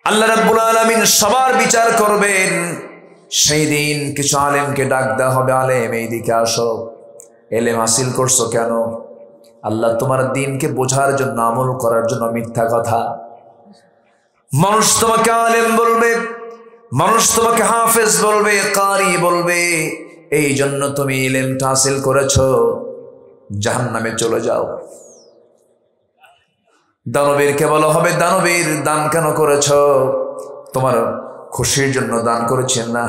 আল্লাহ রাব্বুল আলামিন সবার বিচার করবেন। সেই দিন কিছু আলেমকে ডাক দেওয়া হবে, আলেম এইদিকে আসো, এলেম হাসিল করছো কেন? আল্লাহ তোমার দ্বীনকে বোঝার জন্য, আমল করার জন্য। মিথ্যা কথা। মানুষ তোমাকে আলেম বলবে, মানুষ তোমাকে হাফেজ বলবে, কারি বলবে, এই জন্য তুমি ইলমটা হাসিল করেছো, জাহান্নামে চলে যাও। দানবীরকে বলা হবে, দানবীর দান কেন করেছ? তোমার খুশির জন্য দান করেছেন না,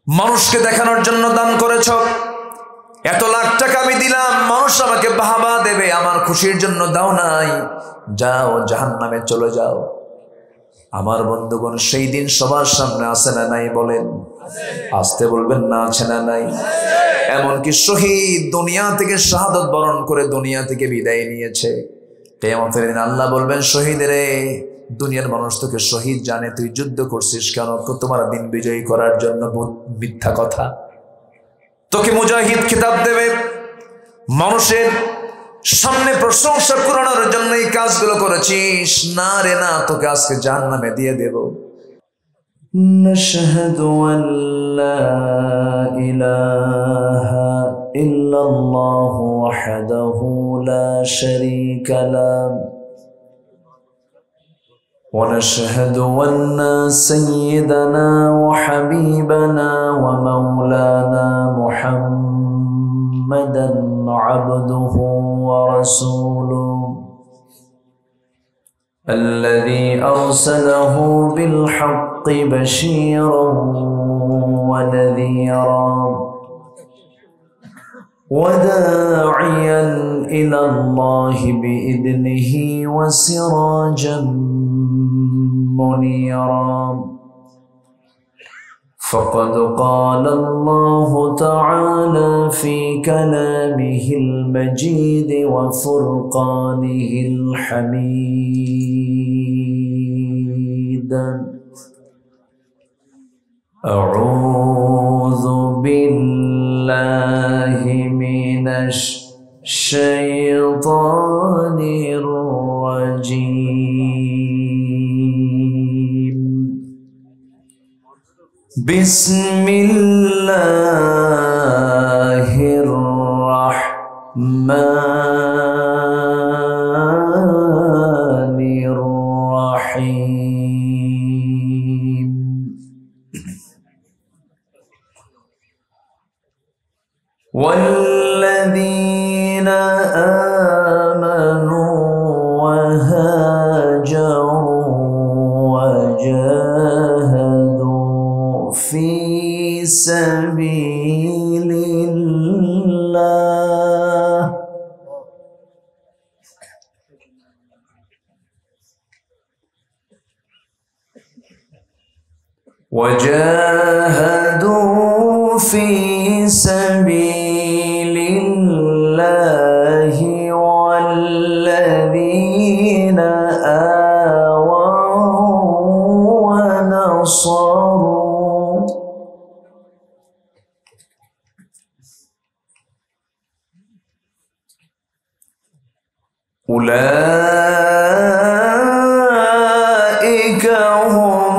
মানুষকে দেখানোর জন্য দান করেছ। এত লাখ টাকা আমি দিলাম, মানুষ আমাকে বাহবা দেবে, আমার খুশির জন্য দাও নাই, যাও জাহান্নামে চলে যাও। আমার বন্ধুগণ, সেই দিন সবার সামনে আছে না নাই? বলেন, আসতে বলবেন না, আছে না নাই? এমনকি শহীদ দুনিয়া থেকে শাহাদত বরণ করে দুনিয়া থেকে বিদায় নিয়েছে। কিয়ামতের দিন আল্লাহ বলবেন, শহীদরে, দুনিয়ার মানুষ তোকে শহীদ জানে, তুই যুদ্ধ করছিস কেন? তোমার দিন বিজয়ী করার জন্য। মিথ্যা কথা। তোকে মুজাহিদ খেতাব দেবে, মানুষের সামনে প্রশংসা করানোর জন্য এই কাজগুলো করেছিস। না রে না, তোকে আজকে জাহান্নামে দিয়ে দেব। নাশহাদু আল্লা ইলাহা ইল্লাল্লাহু ওয়াহদাহু লা শারীকা লাহু ওয়া নাশহাদু আন্না সাইয়্যিদানা ওয়া হাবিবানা ওয়া মাওলানা মুহাম্মাদান আবদুহু ওয়া রাসূলুহু الذي أرسله بالحق بشيرا ونذيرا وداعيا إلى الله بإذنه وسراجا منيرا فقد قال الله تعالى في كلامه المجيد وفرقانه الحميد أعوذ بالله من الشيطان الرجيم بسم الله الرحمن الرحيم والذين آمنوا وهاجروا وجاهدوا في سبيل الله وجاهدوا في سبيل الله والذين آووا ونصروا أولئك هم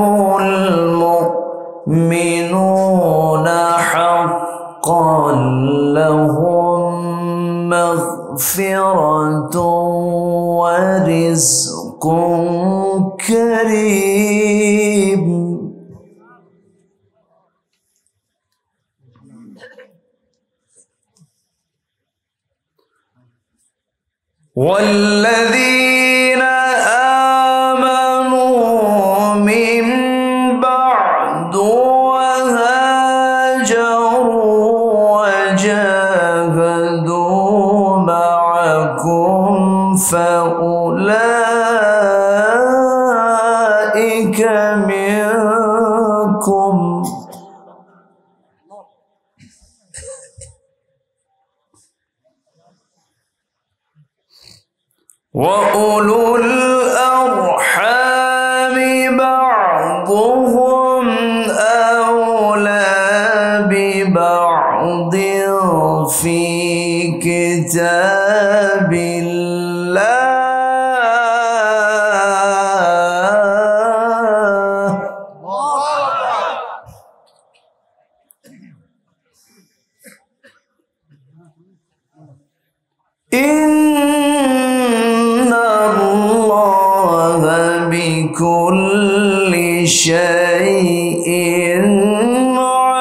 المؤمنون حقا لهم مغفرة ورزق كريم والذين آمنوا من بعد وهاجروا وجاهدوا معكم فأولئك منكم وأولو الأرحام بعضهم أولى ببعض في كتاب الله بكل شيء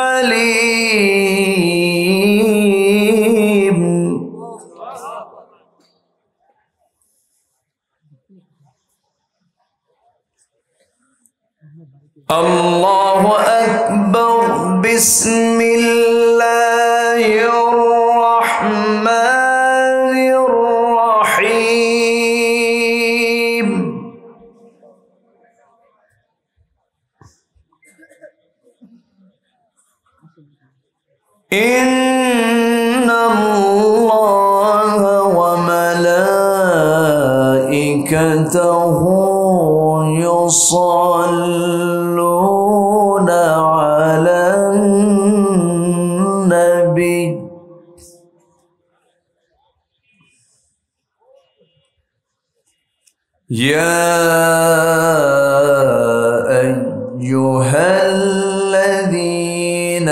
عليم. الله أكبر. بسم الله الرحمن الرحيم. إن الله وملائكته يصلون على النبي يا أيها الذين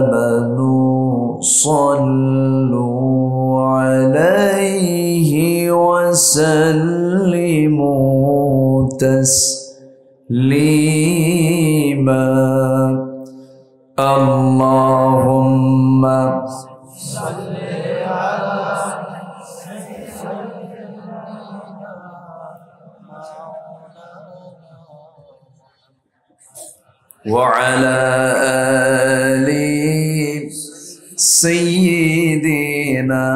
آمنوا صلوا عليه وسلموا تسليما. اللهم صل على وعلى آل سيدنا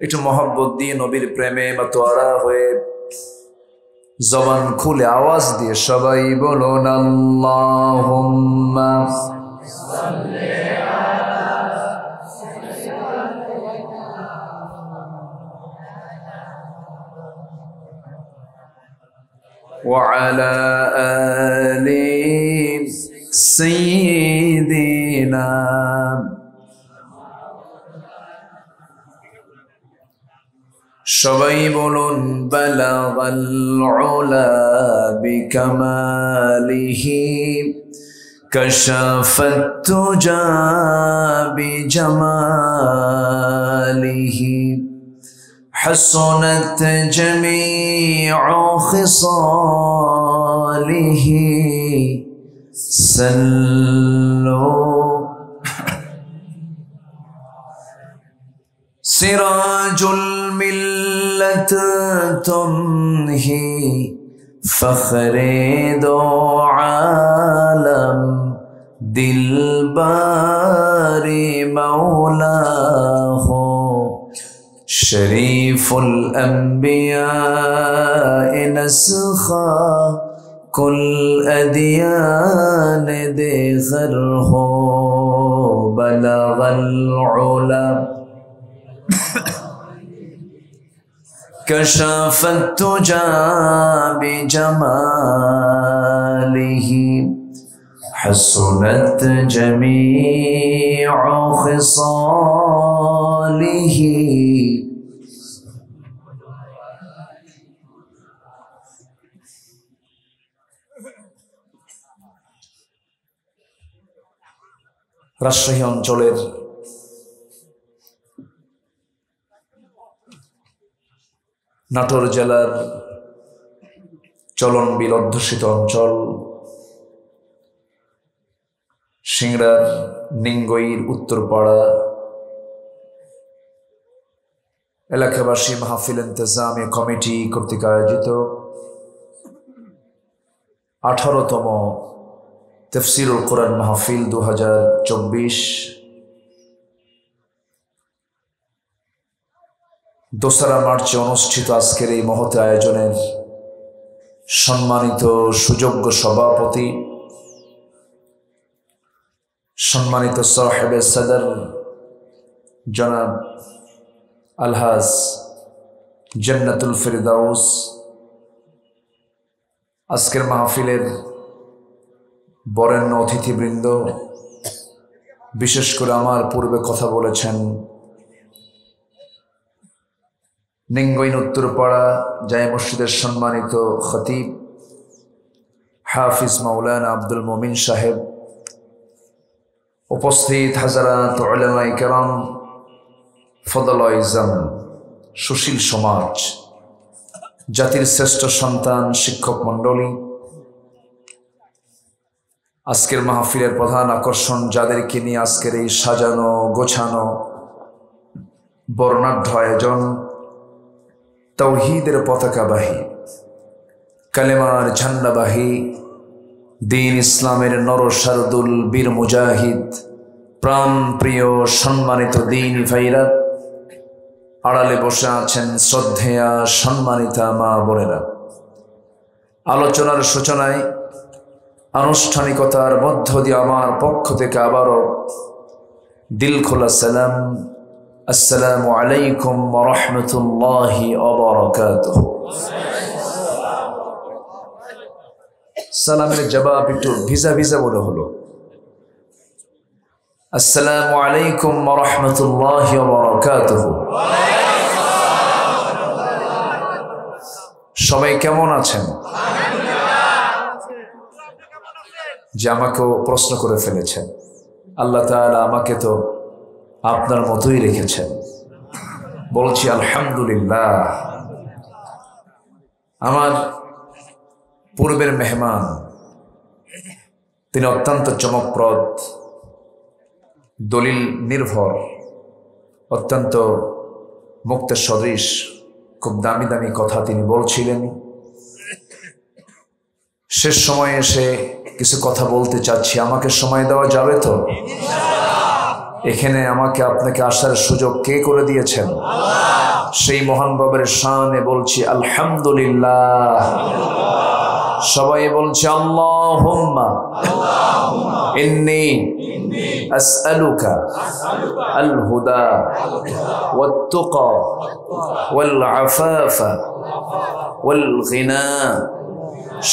একটু মহব্বত দিয়ে নবীর প্রেমে মাতোয়ারা হয়ে জবান খুলে আওয়াজ দিয়ে সবাই বলুন আল্লাহুম্মা সাল্লি আলা وعلى آل سيدنا. সবাই বলুন বালাগাল উলা বিকামালিহি কাশাফাত তুজা বিজামালিহি حسنت جميع خصاله صلوا. سراج الملة تمهي فخر دو عالم دلبار مولاه شريف الأنبياء نسخا كل أديان دخره بلغ العلا كشف التجا بجماله حسنت جميع خصاله. রাজশাহী অঞ্চলের নাটোর জেলার চলনবিল অধ্যুষিত অঞ্চল সিংড়ার নিঙ্গইর উত্তরপাড়া এলাকাবাসী মাহফিল ইন্তেজামী কমিটি কর্তৃক আয়োজিত 18তম তাফসীরুল কোরআন মাহফিল 2024 2রা মার্চে অনুষ্ঠিত আজকের এই মহৎ আয়োজনের সম্মানিত সুযোগ্য সভাপতি, সম্মানিত সাহেবে সদর জনাব আলহাজ জান্নাতুল ফিরদাউস, আজকের মাহফিলের বরেণ্য অতিথিবৃন্দ, বিশেষ করে আমার পূর্বে কথা বলেছেন নিঙ্গইন উত্তরপাড়া জামে মসজিদের সম্মানিত খতিব হাফিজ মাওলানা আব্দুল মোমিন সাহেব, উপস্থিত হাজারাত উলামায়ে কেরাম, ফদলয়জাম, সুশীল সমাজ, জাতির শ্রেষ্ঠ সন্তান, শিক্ষক মণ্ডলী, আজকের মাহফিলের প্রধান আকর্ষণ যাদেরকে নিয়ে আজকের এই সাজানো গোছানো বর্ণাঢ্য আয়োজন, তাওহীদের পতাকাবাহী, কালেমার ঝান্ডাবাহী, দ্বীন ইসলামের নরসারদুল বীর মুজাহিদ, প্রাণ প্রিয় সম্মানিত দ্বীনী ভাইরা, আড়ালে বসে আছেন শ্রদ্ধেয়া সম্মানিতা মা বোনেরা। আলোচনার সূচনায় আনুষ্ঠানিকতার মধ্য দিয়ে আমার পক্ষ থেকে আবারও দিল খোলা সালাম, আসসালামু আলাইকুম ওয়া রাহমাতুল্লাহি ওয়া বারাকাতুহু। সালামের জবাব একটু ভিজা ভিজা বলে হলো, আসসালামু আলাইকুম ওয়া রাহমাতুল্লাহি ওয়া বারাকাতুহু। সবাই কেমন আছেন? যে আমাকেও প্রশ্ন করে ফেলেছেন, আল্লাহ তাআলা আমাকে তো আপনার মতোই রেখেছেন। বলছি আলহামদুলিল্লাহ। আমার পূর্বের মেহমান, তিনি অত্যন্ত চমকপ্রদ, দলিল নির্ভর, অত্যন্ত মুক্ত সদৃশ, খুব দামি দামি কথা তিনি বলছিলেন। শেষ সময়ে এসে কিছু কথা বলতে চাচ্ছি, আমাকে সময় দেওয়া যাবে তো? এখানে আমাকে আপনাকে আসার সুযোগ কে করে দিয়েছেন? সেই মহান রবের শানে বলছি আলহামদুলিল্লাহ। সবাই বলছে আল্লাহুম্মা ইন্নী আসআলুকা আল হুদা ওয়াত তুকা ওয়াল আফাফা ওয়াল গিনা।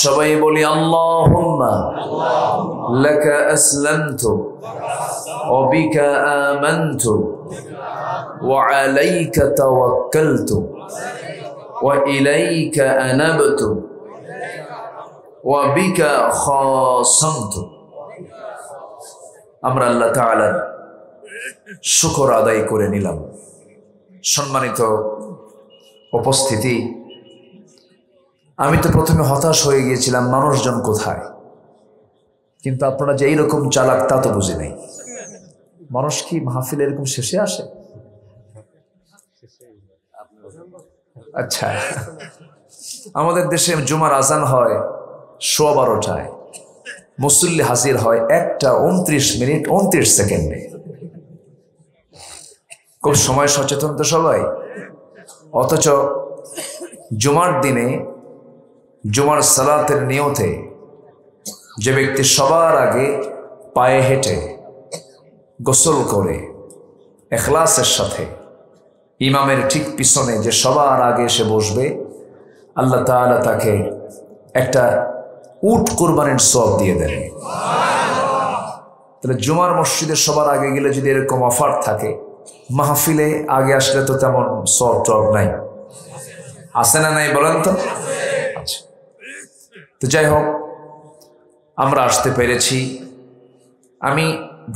সবাই বলি আল্লাহুম্মা লাকা আসলামতু ওয়া বিকা আমানতু ওয়া আলাইকা তাওয়াক্কালতু ওয়া ইলাইকা আনাবতু ওয়া বিকা খাসামতু। আমরা আল্লাহ তাআলার শুকর আদায় করে নিলাম। সম্মানিত উপস্থিতি, আমি তো প্রথমে হতাশ হয়ে গিয়েছিলাম, মানুষজন কোথায়, কিন্তু আপনারা যে এইরকম চালাক তা তো বুঝি নাই। মানুষ কি মাহফিল এরকম শেষে আসে? আচ্ছা, আমাদের দেশে জুমার আজান হয় 12:15, মুসল্লি হাজির হয় 1:29 খুব সময় সচেতন তো সবাই। অথচ জুমার দিনে জুমার সালাতের নিয়তে যে ব্যক্তি সবার আগে পায়ে হেঁটে গোসল করে ইখলাসের সাথে ইমামের ঠিক পিছনে যে সবার আগে এসে বসবে, আল্লাহ তাআলা তাকে একটা উট কুরবানির সওয়াব দিয়ে দেন। তাহলে জুমার মসজিদে সবার আগে গেলে যদি এরকম অফার থাকে, মাহফিলে আগে আসলে তো তেমন সওয়াব টওয়াব নাই, আছে না নাই বলেন তো? আচ্ছা, তো যাই হোক, আমরা আসতে পেরেছি। আমি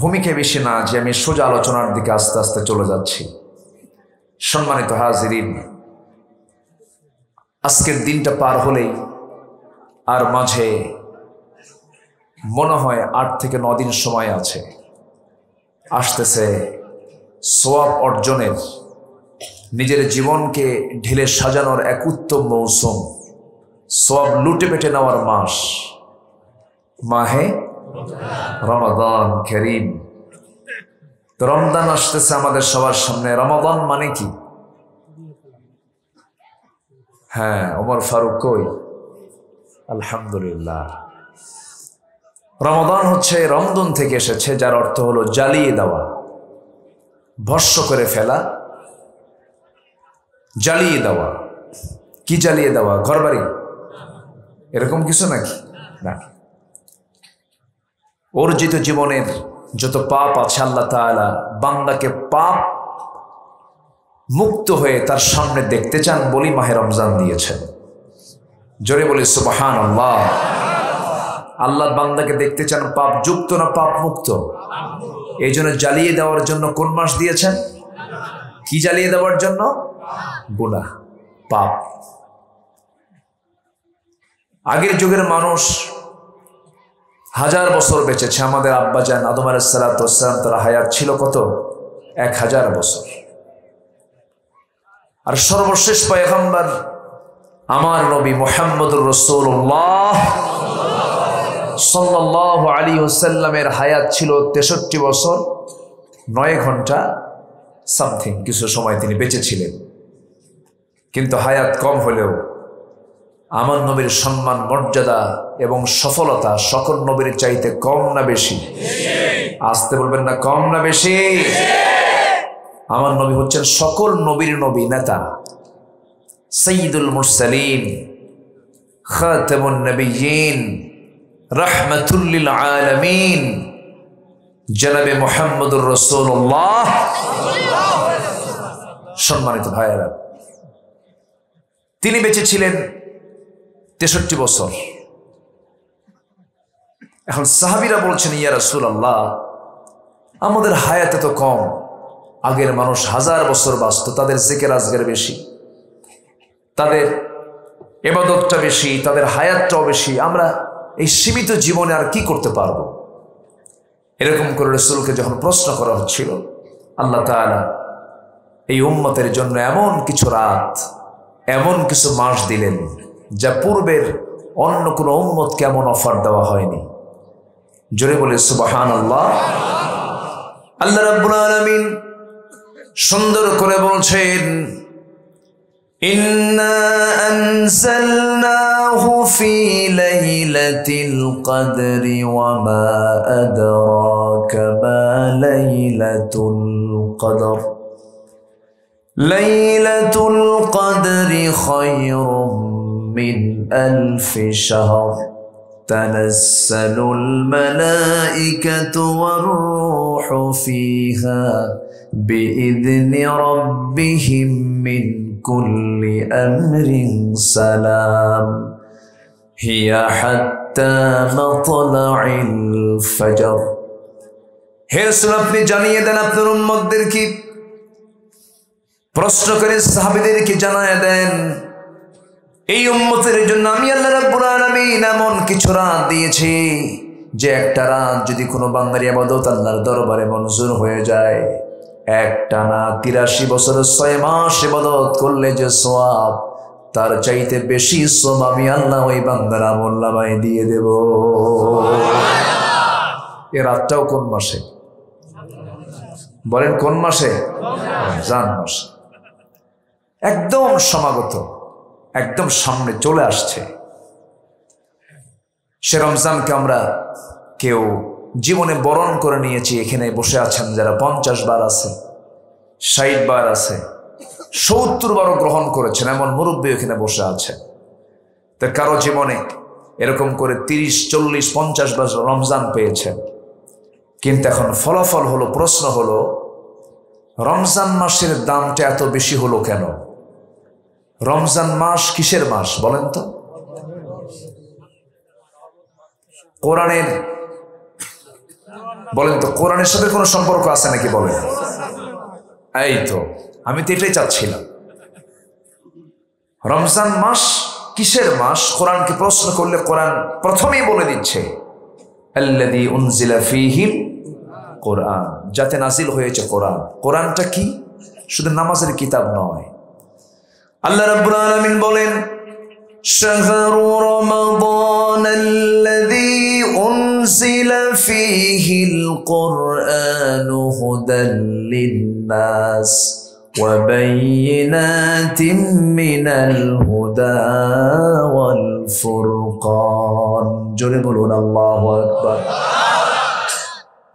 ভূমিকা বেশি না যে আমি সোজা আলোচনার দিকে আস্তে আস্তে চলে যাচ্ছি। সম্মানিত হাজিরিন, আজকের দিনটা পার হলেই আর মাঝে মনে হয় 8 থেকে 9 দিন সময় আছে। আসতেছে সওয়াব অর্জনের, নিজের জীবনকে ঢেলে সাজানোর এক উত্তম মৌসুম, সওয়াব লুটে পেটে নেওয়ার মাস, মাহে রমাদান কারীম। তো রমজান আসতেছে আমাদের সবার সামনে। রমাদান মানে কি? হ্যাঁ, ওমর ফারুক কই? আলহামদুলিল্লাহ। রমাদান হচ্ছে রমদন থেকে এসেছে, যার অর্থ হলো জ্বালিয়ে দেওয়া, ভস্ম করে ফেলা, জ্বালিয়ে দেওয়া। কি জ্বালিয়ে দেওয়া? ঘরবাড়ি এরকম কিছু নাকি? না, অর্জিত জীবনের যত পাপ আছে আল্লাহ তাআলা বান্দাকে পাপ মুক্ত হয়ে তার সামনে দেখতে চান বলি মাহে রমজান দিয়েছেন। জোরে বলি সুবহানাল্লাহ। আল্লাহ বান্দাকে দেখতে চান পাপ যুক্ত না পাপ মুক্ত? এই জন্য জ্বালিয়ে দেওয়ার জন্য কোন মাস দিয়েছেন? কি জ্বালিয়ে দেওয়ার জন্য? গুনাহ, পাপ। আগের যুগের মানুষ হাজার বছর বেঁচেছে। আমাদের আব্বাজান আদম আলাইহিস সালাতু ওয়াস সালাম, তার হায়াত ছিল কত? 1000 বছর। আর সর্বশেষ পয়গম্বর আমার নবী মুহাম্মদুর রাসূলুল্লাহ সাল্লাল্লাহু আলাইহি ওয়াসাল্লামের হায়াত ছিল 63 বছর 9 ঘন্টা সামথিং, কিছু সময় তিনি বেঁচে ছিলেন। কিন্তু হায়াত কম হলেও আমার নবীর সম্মান, মর্যাদা এবং সফলতা সকল নবীর চাইতে কম না বেশি? আসতে বলবেন না, কম না বেশি? আমার নবী হচ্ছেন সকল নবীর নবী, নেতা, সাইয়্যিদুল মুরসালিন, খাতামুন নবিয়্যিন, রাহমাতুল লিল আলামিন, জনাবে মুহাম্মদুর রাসূলুল্লাহ। সম্মানিত ভাইয়েরা, তিনি বেঁচে ছিলেন 63 বছর। এখন সাহাবীরা বলছেন, ইয়া রাসূলুল্লাহ, আমাদের হায়াত এত কম, আগের মানুষ 1000 বছর বাঁচত, তাদের জিকির আজগার বেশি, তাদের ইবাদতটা বেশি, তাদের হায়াতটাও বেশি, আমরা এই সীমিত জীবনে আর কি করতে পারবো? এরকম করে রাসূলকে যখন প্রশ্ন করা হচ্ছিল, আল্লাহ তাআলা এই উম্মতের জন্য এমন কিছু রাত, এমন কিছু মাস দিলেন যা পূর্বের অন্য কোনো উম্মতকে এমন অফার দেওয়া হয়নি। জোরে বলে সুবহানাল্লাহ। আল্লাহ রাব্বুল আলামিন সুন্দর করে বলছেন, ইন্না আনজালনাহু ফি লাইলাতিল কদরি ওয়া মা আদরাকা মা লাইলাতুল কদর লাইলাতুল কদরি খায়রুম মিন আলফি শাহর তানাজ্জালুল মালাইকাতু ওয়ার রূহু ফিহা বিইذনি রাব্বিহিম মিন কুল্লি আমরিন সালাম হিয়া হাত্তা মাতলাইল ফজর। হে রাসূল, আপনি জানিয়ে দেন আপনার উম্মতদেরকে, প্রশ্ন করে সাহাবীদেরকে জানিয়ে দেন, এই উম্মতের জন্য আমি আল্লাহ রাব্বুল আলামিন এমন কিছু রাত দিয়েছি যে একটা রাত যদি কোনো বান্দার ইবাদত আল্লাহর দরবারে মঞ্জুর হয়ে যায়, একটানা 83 বছরের 6 মাস ইবাদত করলে যে সওয়াব, তার চাইতে বেশি সওয়াব আমি আল্লাহ ওই বান্দার আমলনামায় দিয়ে দেব। এই রাতটাও কোন মাসে? বলেন কোন মাসে? রমজান মাসে। একদম সমাগত, একদম সামনে চলে আসছে। সে রমজানকে আমরা কেউ জীবনে বরণ করে নিয়েছি। এখানে বসে আছেন যারা 50 বার আছে, 60 বার আছে, 70 বারও গ্রহণ করেছেন, এমন মুরব্বী এখানে বসে আছে। তো কারো জীবনে এরকম করে 30, 40, 50 বার রমজান পেয়েছেন। কিন্তু এখন ফলাফল হলো, প্রশ্ন হলো, রমজান মাসের দামটা এত বেশি হলো কেন? রমজান মাস কিসের মাস বলেন তো? কোরআনের, বলেন তো, কোরআনের সাথে কোনো সম্পর্ক আছে নাকি বলেন? এই তো, আমি তো এটাই চাচ্ছিলাম। রমজান মাস কিসের মাস? কোরআনকে প্রশ্ন করলে কোরআন প্রথমেই বলে দিচ্ছে, আল্লাযী উনজিলা ফীহিল কোরআন, যাতে নাজিল হয়েছে কোরআন। কোরআনটা কি? শুধু নামাজের কিতাব নয়। আল্লাহ রাব্বুল আলামিন বলেন, শাহরু রমাদানাল্লাযী উনজিলা ফীহিল কুরআনু হুদাল লিন্নাস ওয়া বায়িনাতিম মিনাল হুদা ওয়াল ফুরকান। জোরে বলুন আল্লাহু আকবার।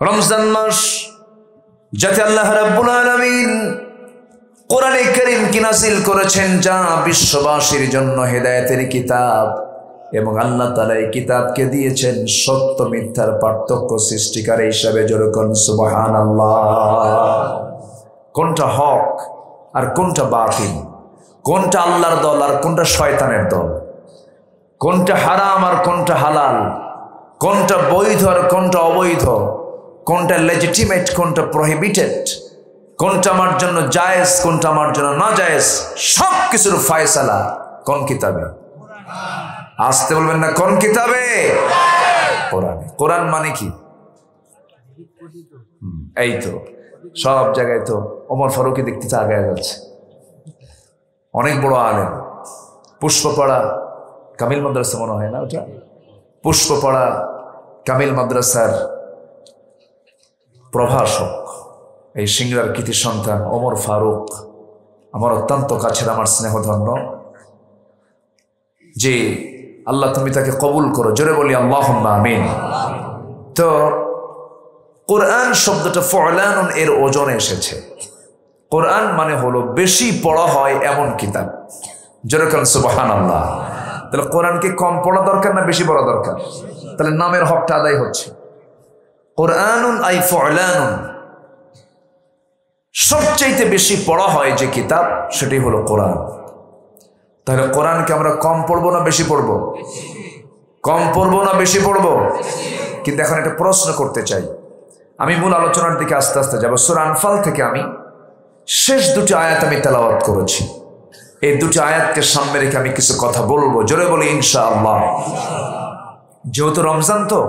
রমজান মাস যাতে আল্লাহ রাব্বুল আলামিন কোরআনে কারীম কি নাযিল করেছেন, যা বিশ্ববাসীর জন্য হেদায়েতের কিতাব, এবং আল্লাহ তাআলা এই কিতাবকে দিয়েছেন সত্য মিথ্যার পার্থক্য সৃষ্টিকারী হিসাবে। জোরে বলুন সুবহানাল্লাহ। কোনটা হক আর কোনটা বাতিল, কোনটা আল্লাহর দল আর কোনটা শয়তানের দল, কোনটা হারাম আর কোনটা হালাল, কোনটা বৈধ আর কোনটা অবৈধ, কোনটা লেজিটিমেট কোনটা প্রহিবিটেড, কোনটা আমার জন্য জায়েজ, কোনটা আমার জন্য না জায়েজ, সব কিছুর ফয়সালা কোন কিতাবে? আসতে বলবেন না, কোন কিতাবে? কোরআনে। কোরআন মানে কি? এই তো সব জায়গায় তো ওমর ফারুকই দেখতে আগে যাচ্ছে, অনেক বড় আলেম। পুষ্পপাড়া কামিল মাদ্রাসা মনে হয় না ওটা, পুষ্পপাড়া কামিল মাদ্রাসার প্রভাষক, এই সিংড়ার কৃতি সন্তান ওমর ফারুক আমার অত্যন্ত কাছের, আমার স্নেহধন্য। যে আল্লাহ তুমি তাকে কবুল করো, জোরে বলি আল্লাহুম্মা আমিন। তো কোরআন শব্দটা ফুলানুন এর ওজনে এসেছে। কোরআন মানে হলো বেশি পড়া হয় এমন কিতাব, জোরে বলেন সুবহানাল্লাহ। তাহলে কোরআনকে কম পড়া দরকার না বেশি পড়া দরকার? তাহলে নামের হকটা আদায় হচ্ছে। কোরআনুন আই ফুলানুন, সবচাইতে বেশি পড়া হয় যে কিতাব সেটাই হলো কোরআন। তাহলে কোরআনকে আমরা কম পড়বো না বেশি পড়বো? কম পড়বো না বেশি পড়বো? কিন্তু এখন একটা প্রশ্ন করতে চাই, আমি মূল আলোচনার দিকে আস্তে আস্তে যাবো। সূরা আনফাল থেকে আমি শেষ দুটি আয়াত আমি তেলাওয়াত করেছি, এই দুটি আয়াতকে সামনে রেখে আমি কিছু কথা বলবো, জোরে বলি ইনশাআল্লাহ। যেহেতু রমজান তো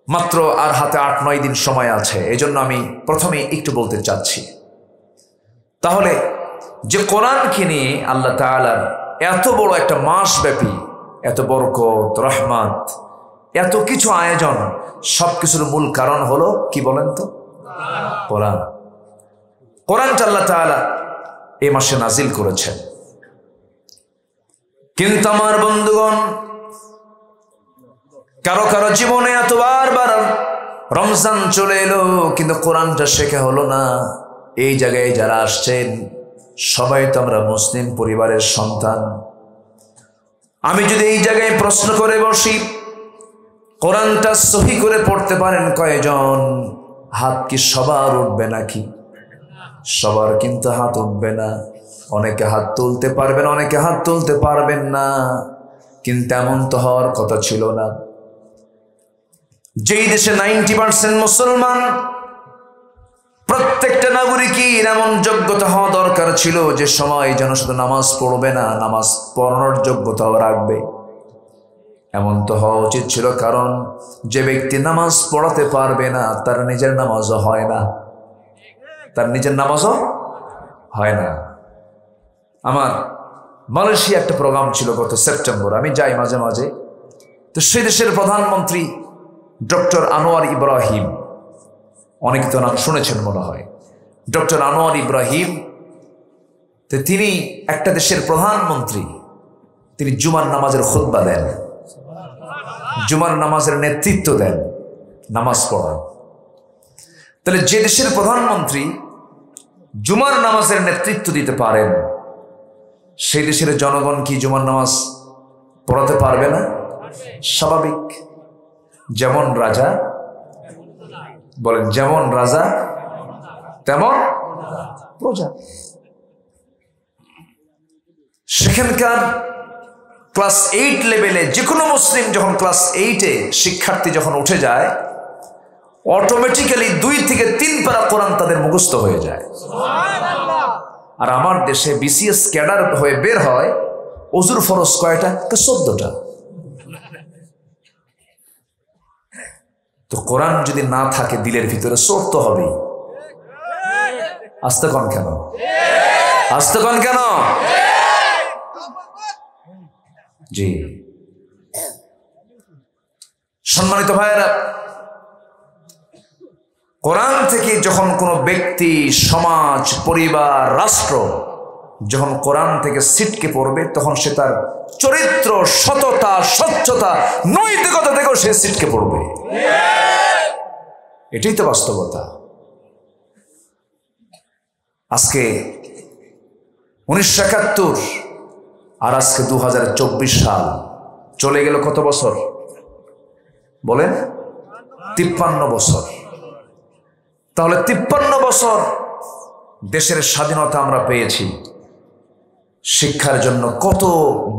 মাত্র আর হাতে ৮-৯ দিন সময় আছে, এই জন্য আমি প্রথমে একটু বলতে চাচ্ছি। তাহলে যে কোরআনকে নিয়ে আল্লাহ তাআলার এত বড় একটা মাস ব্যাপী এত বরকত, রহমত, এত কিছু আয়োজন, সবকিছুর মূল কারণ হলো কি বলেন তো? কোরআন। কোরআনটা আল্লাহ তাআলা এই মাসে নাজিল করেছেন। কিন্তু আমার বন্ধুগণ, কারো কারো জীবনে এতবার রমজান চলে এলো কিন্তু কোরআনটা শেখা হলো না। এই জায়গায় যারা আসছেন সবাই তো আমরা মুসলিম পরিবারের সন্তান। আমি যদি এই জায়গায় প্রশ্ন করে বসি, কোরআনটা সহি করে পড়তে পারেন কয়জন? হাত কি সবার উঠবে নাকি? সবার কিন্তু হাত উঠবে না। অনেকে হাত তুলতে পারবেন, অনেকে হাত তুলতে পারবেন না, কিন্তু এমন তো হওয়ার কথা ছিল না। যেই দেশে 90% মুসলমান, প্রত্যেকটা নাগরিকের এমন যোগ্যতা হওয়া দরকার ছিল যে সময় যেন শুধু নামাজ পড়বে না, নামাজ পড়ানোর যোগ্যতাও রাখবে, এমন তো হওয়া উচিত ছিল। কারণ যে ব্যক্তি নামাজ পড়াতে পারবে না তার নিজের নামাজও হয় না, তার নিজের নামাজও হয় না। আমার মালয়েশিয়া একটা প্রোগ্রাম ছিল গত সেপ্টেম্বর, আমি যাই মাঝে মাঝে। তো সে দেশের প্রধানমন্ত্রী ডক্টর আনোয়ার ইব্রাহিম, অনেকে তো নাম শুনেছেন মনে হয়, ডক্টর আনোয়ার ইব্রাহিম। তো তিনি একটা দেশের প্রধানমন্ত্রী, তিনি জুমার নামাজের খুতবা দেন, জুমার নামাজের নেতৃত্ব দেন, নামাজ পড়ান। তাহলে যে দেশের প্রধানমন্ত্রী জুমার নামাজের নেতৃত্ব দিতে পারেন, সেই দেশের জনগণ কি জুমার নামাজ পড়াতে পারবে না? স্বাভাবিক। যেমন রাজা, বলেন যেমন রাজা তেমন প্রজা। সেখানকার ক্লাস 8 লেভেলে যে কোনো মুসলিম যখন ক্লাস 8-এ শিক্ষার্থী যখন উঠে যায়, অটোমেটিক্যালি 2 থেকে 3 পারা কোরআন তাদের মুখস্থ হয়ে যায়। আর আমার দেশে বিসিএস ক্যাডার হয়ে বের হয়, ওজুর ফরজ কয়টা? 14টা। তো কোরআন যদি না থাকে দিলের ভিতরে, চোট তো হবেই। আস্তে কন কেন? আস্তে কন কেন? জি সম্মানিত ভাইয়েরা, কোরআন থেকে যখন কোনো ব্যক্তি, সমাজ, পরিবার, রাষ্ট্র যখন কোরআন থেকে ছিটকে পড়বে, তখন সে তার চরিত্র, সততা, স্বচ্ছতা, নৈতিকতা থেকেও সে ছিটকে পড়বে। এটাই তো বাস্তবতা। আজকে 1971 আর আজকে 2024 সাল, চলে গেল কত বছর বলেন? 53 বছর। তাহলে 53 বছর দেশের স্বাধীনতা আমরা পেয়েছি। শিক্ষার জন্য কত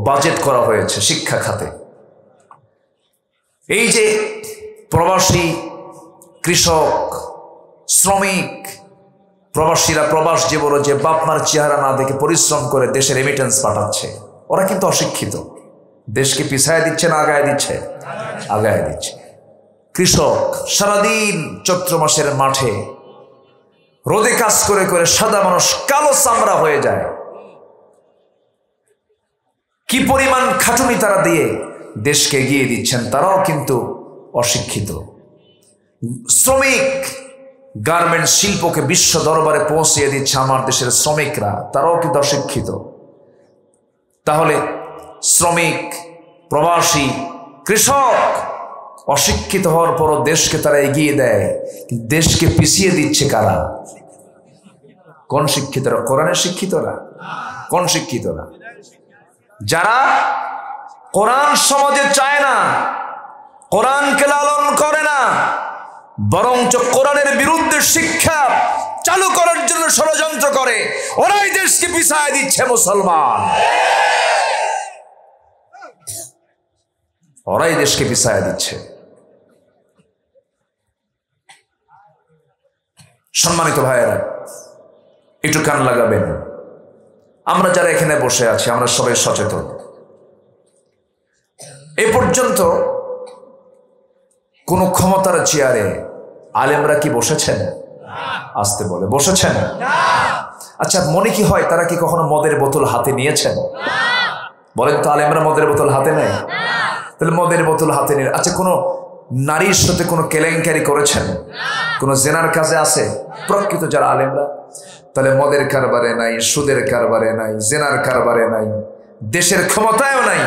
বাজেট করা হয়েছে শিক্ষা খাতে। এই যে প্রবাসী, কৃষক, শ্রমিক, প্রবাসীরা প্রবাস জীবনে যে বাপমার চেহারা না দেখে পরিশ্রম করে দেশে রেমিটেন্স পাঠাচ্ছে, ওরা কিন্তু অশিক্ষিত। দেশকে পিছায় দিচ্ছে না আগায় দিচ্ছে? আগায় দিচ্ছে। কৃষক সারাদিন চৈত্র মাসের মাঠে রোদে কাজ করে করে সাদা মানুষ কালো চামড়া হয়ে যায়। কি পরিমাণ খাটুনি তারা দিয়ে দেশকে এগিয়ে দিচ্ছেন, তারাও কিন্তু অশিক্ষিত। শ্রমিক গার্মেন্টস শিল্পকে বিশ্ব দরবারে পৌঁছিয়ে দিচ্ছে আমার দেশের শ্রমিকরা, তারাও কিন্তু অশিক্ষিত। তাহলে শ্রমিক, প্রবাসী, কৃষক অশিক্ষিত হওয়ার পরও দেশকে তারা এগিয়ে দেয়, দেশকে পিছিয়ে দিচ্ছে কারা? কোন শিক্ষিতরা? কোরআনের শিক্ষিতরা? কোন শিক্ষিতরা? যারা কোরআন সমাজে চায় না, কোরআনকে লালন করে না, বরঞ্চ কোরআনের বিরুদ্ধে শিক্ষা চালু করার জন্য ষড়যন্ত্র করে, ওরাই দেশকে পিছায় দিচ্ছে। মুসলমান ওরাই দেশকে পিছায় দিচ্ছে। সম্মানিত ভাইয়েরা, একটু কান লাগাবেন। আমরা যারা এখানে বসে আছি আমরা সবাই সচেতন। এ পর্যন্ত কোন ক্ষমতার চেয়ারে আলেমরা কি বসেছেন? আসতে বলে বসেছেন? আচ্ছা, মনে কি হয় তারা কি কখনো মদের বোতল হাতে নিয়েছেন? বলেন তো, আলেমরা মদের বোতল হাতে নেয়? তাহলে মদের বোতল হাতে নিয়ে, আচ্ছা, কোনো নারীর সাথে কোনো কেলেঙ্কারি করেছেন? কোনো জেনার কাজে আছে প্রকৃত যারা আলেমরা? তাহলে মদের কারবারে নাই, সুদের কারবারে নাই, জেনার কারবারে নাই, দেশের ক্ষমতায়ও নাই।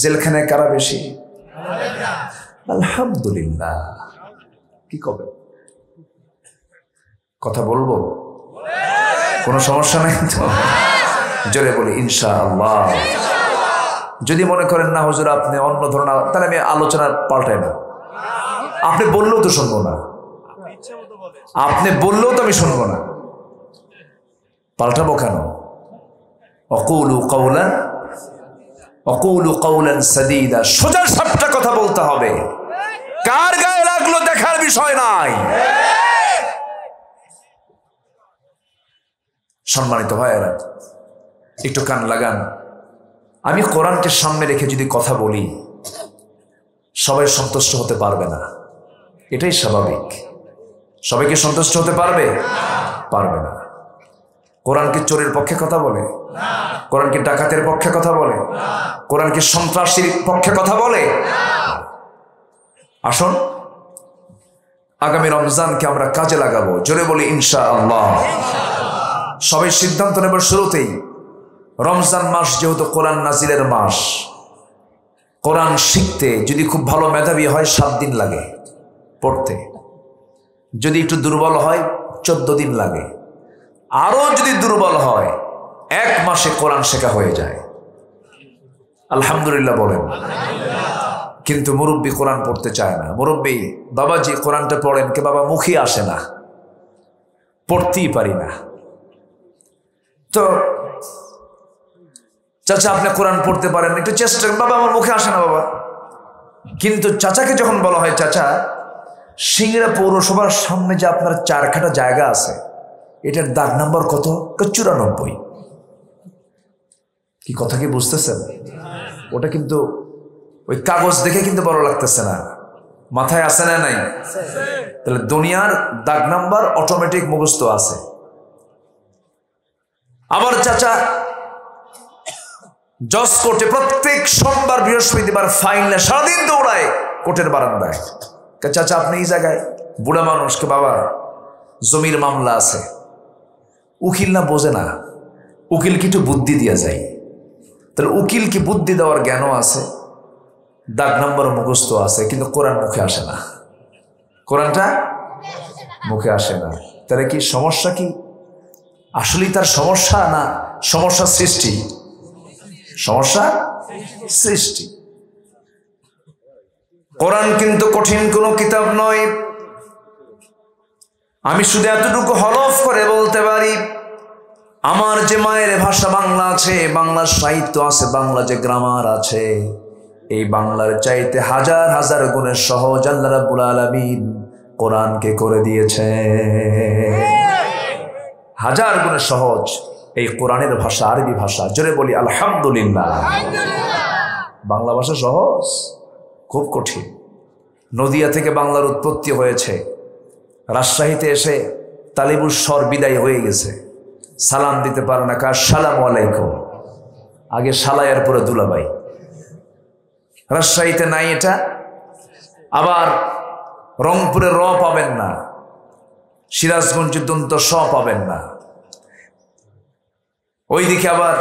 জেলখানায় কারা বেশি? আলহামদুলিল্লাহ। কি কবে কথা বলবো? কোনো সমস্যা নাই তো? জোরে বলি ইনশাআল্লাহ। যদি মনে করেন না হুজুর আপনি অন্য ধরনের, তাহলে আমি আলোচনা পাল্টাই না। আপনি বললেও তো শুনবো না, আপনি বললেও তো আমি শুনবো না। পাল্টাবো কেন? অকুলু কাওলান সাদীদা, সোজা সাপটা কথা বলতে হবে। কার গায়ে লাগলো দেখার বিষয় নাই। সম্মানিত ভাইয়েরা, একটু কান লাগান। আমি কোরআনকে সামনে রেখে যদি কথা বলি, সবাই সন্তুষ্ট হতে পারবে না, এটাই স্বাভাবিক। সবাইকে সন্তুষ্ট হতে পারবে? পারবে না। কোরআন কি চোরের পক্ষে কথা বলে? কোরআন কি ডাকাতের পক্ষে কথা বলে? কোরআন কি সন্ত্রাসীর পক্ষে কথা বলে? আসুন, আগামী রমজানকে আমরা কাজে লাগাবো। জোরে বলি ইনশাআল্লাহ। সবাই সিদ্ধান্ত নেব শুরুতেই, রমজান মাস যেহেতু কোরআন নাজিলের মাস, কোরআন শিখতে যদি খুব ভালো মেধাবী হয় 7 দিন লাগে পড়তে, যদি একটু দুর্বল হয় 14 দিন লাগে, আরো যদি দুর্বল হয় 1 মাসে কোরআন শেখা হয়ে যায়। আলহামদুলিল্লাহ বলেন। কিন্তু মুরব্বী কোরআন পড়তে চায় না। মুরব্বী, বাবাজি কোরআনটা পড়েন, কে বাবা মুখে আসে না, পড়তেই পারি না। তো চাচা আপনি কোরআন পড়তে পারেন, একটু চেষ্টা করেন। বাবা আমার মুখে আসে না বাবা। কিন্তু চাচাকে যখন বলা হয়, চাচা সিংড়া পৌরসভার সামনে যে আপনার 4 কাঠা জায়গা আছে, এটার দাগ নাম্বার কত? 94। কি কথা কি বুঝতেছেন? ওটা কিন্তু ওই কাগজ দেখে কিন্তু বড় লাগতেছে না, মাথায় আসে না? নাই? তাহলে দুনিয়ার দাগ নাম্বার অটোমেটিক মুখস্থ আছে। আবার চাচা জজ কোর্টে প্রত্যেক সোমবার বৃহস্পতিবার ফাইনালে সারাদিন দৌড়ায় কোর্টের বারান্দায়। চাচা আপনি এই জায়গায়, বুড়া মানুষকে বাবা জমির মামলা আছে, উকিল না বোঝে না, উকিল কিছু বুদ্ধি দিয়া যায়। তাহলে উকিল কি বুদ্ধি দেওয়ার জ্ঞানও আছে, দাগ নাম্বার মুখস্থ আছে, কিন্তু কোরআন মুখে আসে না। কোরআনটা মুখে আসে না। তাহলে কি সমস্যা? কি আসলেই তার সমস্যা, না সমস্যা সৃষ্টি? সমস্যা সৃষ্টি। কোরআন কিন্তু কঠিন কোনো কিতাব নয়। আমি শুধু এতটুকু হলফ করে বলতে পারি, আমার যে মায়ের ভাষা বাংলা আছে, বাংলার সাহিত্য আছে, বাংলা যে গ্রামার আছে, এই বাংলার চাইতে হাজার হাজার গুণের সহজ আল্লাহ রাব্বুল আলামিন কোরআনকে করে দিয়েছে। হাজার গুণে সহজ এই কোরআনের ভাষা, আরবি ভাষা। জোরে বলি আলহামদুলিল্লাহ। বাংলা ভাষা সহজ, খুব কঠিন। নদিয়া থেকে বাংলার উৎপত্তি হয়েছে, রাজশাহীতে এসে তালিবুর স্বর বিদায় হয়ে গেছে। সালাম দিতে পারে না, কার সালামু আলাইকুম, আগে সালাইয়ের পরে দুলাভাই। রাজশাহীতে নাই এটা। আবার রংপুরে র পাবেন না, সিরাজগঞ্জে দন্ত স পাবেন না। ওইদিকে আবার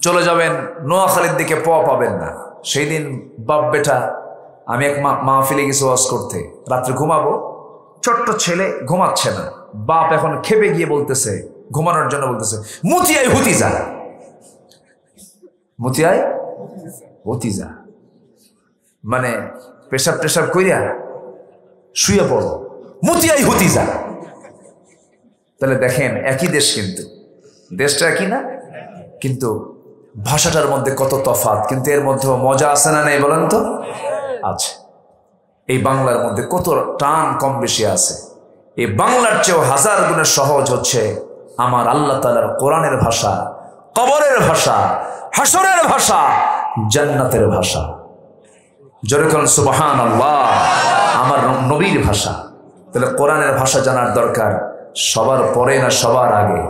চলে যাবেন নোয়াখালীর দিকে প পাবেন না। সেই দিন বাপ বেটা, আমি এক মাহফিলে গেছি ওয়াজ করতে, রাত্রে ঘুমাবো, ছোট্ট ছেলে ঘুমাচ্ছে না, বাপ এখন খেপে গিয়ে বলতেছে, ঘুমানোর জন্য বলতেছে, মুতিয়াই হুতিজা, মুতিয়াই হুতিজা, মানে পেশাব টেশাব কইরা শুয়ে পড়ো, মুতিয়াই হুতিজা। তাহলে দেখেন একই দেশ, কিন্তু দেশটা একই না, কিন্তু ভাষাটার মধ্যে কত তফাৎ। কিন্তু এর মধ্যে মজা আছে না নেই বলেন তো? আছে। এই বাংলার মধ্যে কত টান কম বেশি আছে। এই বাংলার চেয়েও হাজার গুণে সহজ হচ্ছে আমার আল্লাহ তাআলার কোরআনের ভাষা, কবরের ভাষা, হাসরের ভাষা, জান্নাতের ভাষা। জোরে বলেন সুবহানাল্লাহ। আমার নবীর ভাষা। তাহলে কোরআনের ভাষা জানার দরকার সবার পরে না সবার আগে?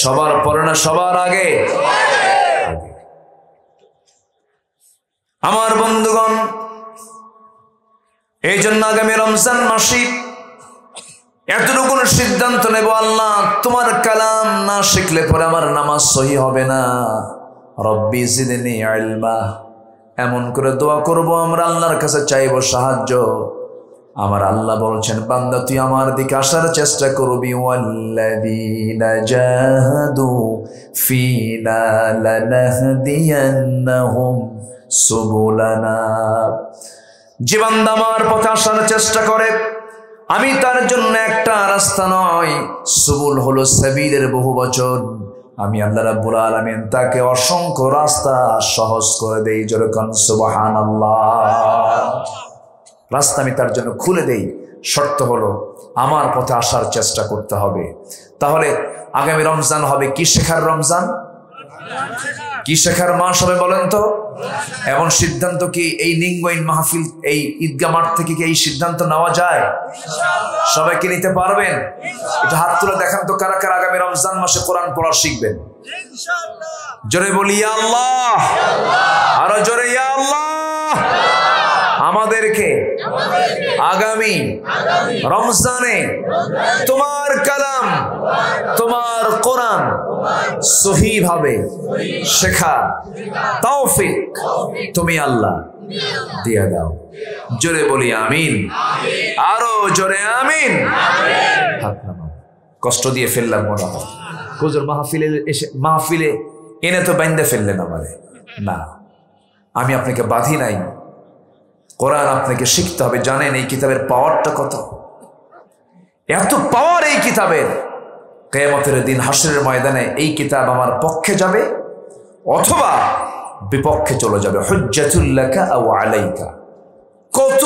সবার পরে না সবার আগে? আমার বন্ধুগণ, এই জন্য আগামী রমজান মাসে এতটুকু সিদ্ধান্ত নেব, আল্লাহ তোমার কালাম না শিখলে পরে আমার নামাজ সহি হবে না। রব্বি জিদনি ইলমা, এমন করে দোয়া করব আমরা, আল্লাহর কাছে চাইব সাহায্য। আমার আল্লাহ বলছেন, বান্দা তুই আমার দিকে আসার চেষ্টা করবি, ওয়াল্লাযীনা জাহাদু ফীনা লানাহদিয়ান্নাহুম সুবুলানা। যে বান্দা আমার পথে আসার চেষ্টা করে, আমি তার জন্য একটা রাস্তা নয়, সুবুল হলো সাবিলের বহু বচন, আমি আল্লাহ রাব্বুল আলামিন তাকে অসংখ্য রাস্তা সহজ করে দেই। যেরকম সুবহানাল্লাহ, রাস্তা আমি তার জন্য খুলে দেই। শর্ত হলো আমার পথে আসার চেষ্টা করতে হবে। তাহলে আগামী রমজান হবে কি শেখার রমজান? কি শেখার মাস হবে বলেন তো? এমন সিদ্ধান্ত কি এই নিঙ্গইন মাহফিল, এই ঈদগাহ মাঠ থেকে কি এই সিদ্ধান্ত নেওয়া যায়? সবাই কি নিতে পারবেন? এটা হাত তুলে দেখান তো, কারা কারা আগামী রমজান মাসে কোরআন পড়া শিখবেন? জোরে বলি ইয়া আল্লাহ, আরো জোরে ইয়া আল্লাহ। আমাদেরকে আগামী রমজানে তোমার কালাম, তোমার কোরআন সহি ভাবে শেখা তৌফিক তুমি আল্লাহ দিয়ে দাও। জোরে বলি আমিন, আরো জোরে আমিন। হাত নামান, কষ্ট দিয়ে ফেললাম মনে হয়। হুজুর মাহফিলে এসে, মাহফিলে এনে তো বাইন্দা ফেললেন আমারে। না, আমি আপনাকে বাঁধি নাই, কোরআন আপনাকে শিখতে হবে। জানেন এই কিতাবের পাওয়ারটা কত? এত পাওয়ার এই কিতাবের, কিয়ামতের দিন হাসরের ময়দানে এই কিতাব আমার পক্ষে যাবে অথবা বিপক্ষে চলে যাবে। হুজ্জাতুল লাকা আও আলাইকা। কত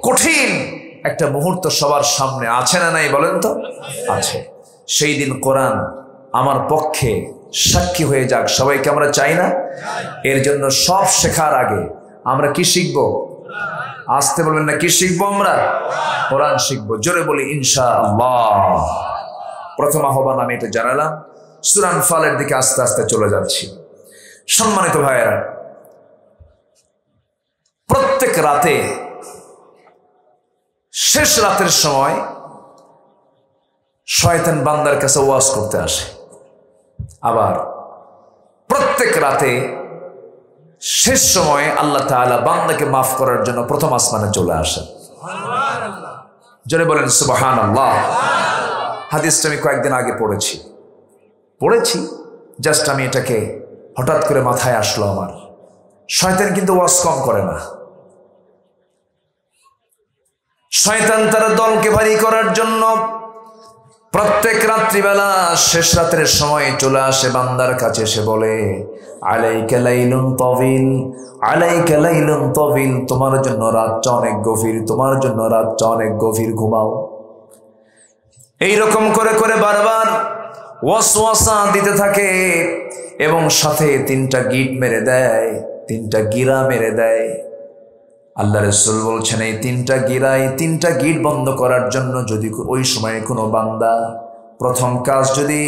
কঠিন একটা মুহূর্ত সবার সামনে আছে না নাই বলেন তো? আছে। সেই দিন কোরআন আমার পক্ষে সাক্ষী হয়ে যাক, সবাইকে আমরা চাই না? এর জন্য সব শেখার আগে আমরা কি শিখবো? আসতে বলবেন না, কি শিখবো আমরা? কোরআন শিখবো। জোরে বলি ইনশাআল্লাহ। প্রথম আহ্বান আমি এটা জানালাম। সূরা আনফালের দিকে আস্তে আস্তে চলে যাচ্ছি। সম্মানিত ভাইয়েরা, প্রত্যেক রাতে, শেষ রাতের সময় শয়তান বান্দার কাছে ওয়াজ করতে আসে। আবার প্রত্যেক রাতে শেষ সময়ে আল্লাহ তাআলা বান্দাকে মাফ করার জন্য প্রথম আসমানে চলে আসেন। জোরে বলেন সুবহানাল্লাহ। হাদিসটা আমি কয়েকদিন আগে পড়েছি, জাস্ট আমি এটাকে হঠাৎ করে মাথায় আসলো আমার। শয়তান কিন্তু ওয়াজ কম করে না। শয়তান তার দলকে ভারী করার জন্য প্রত্যেক রাত্রিবেলা শেষ রাতের সময় চলে আসে বান্দার কাছে, এসে বলে, আলাইকা লাইলুন তাবিল, আলাইকা লাইলুন তাবিল, তোমার জন্য রাতটা অনেক গভীর, তোমার জন্য রাতটা অনেক গভীর, ঘুমাও। এইরকম করে করে বারবার ওয়াসওয়াসা দিতে থাকে এবং সাথে 3টা গিট মেরে দেয়, 3টা গিরা মেরে দেয়। আল্লাহ রাসূল বলছেন এই 3টা গিরাই 3টা গিট বন্ধ করার জন্য যদি ওই সময় কোনো বান্দা প্রথম কাজ যদি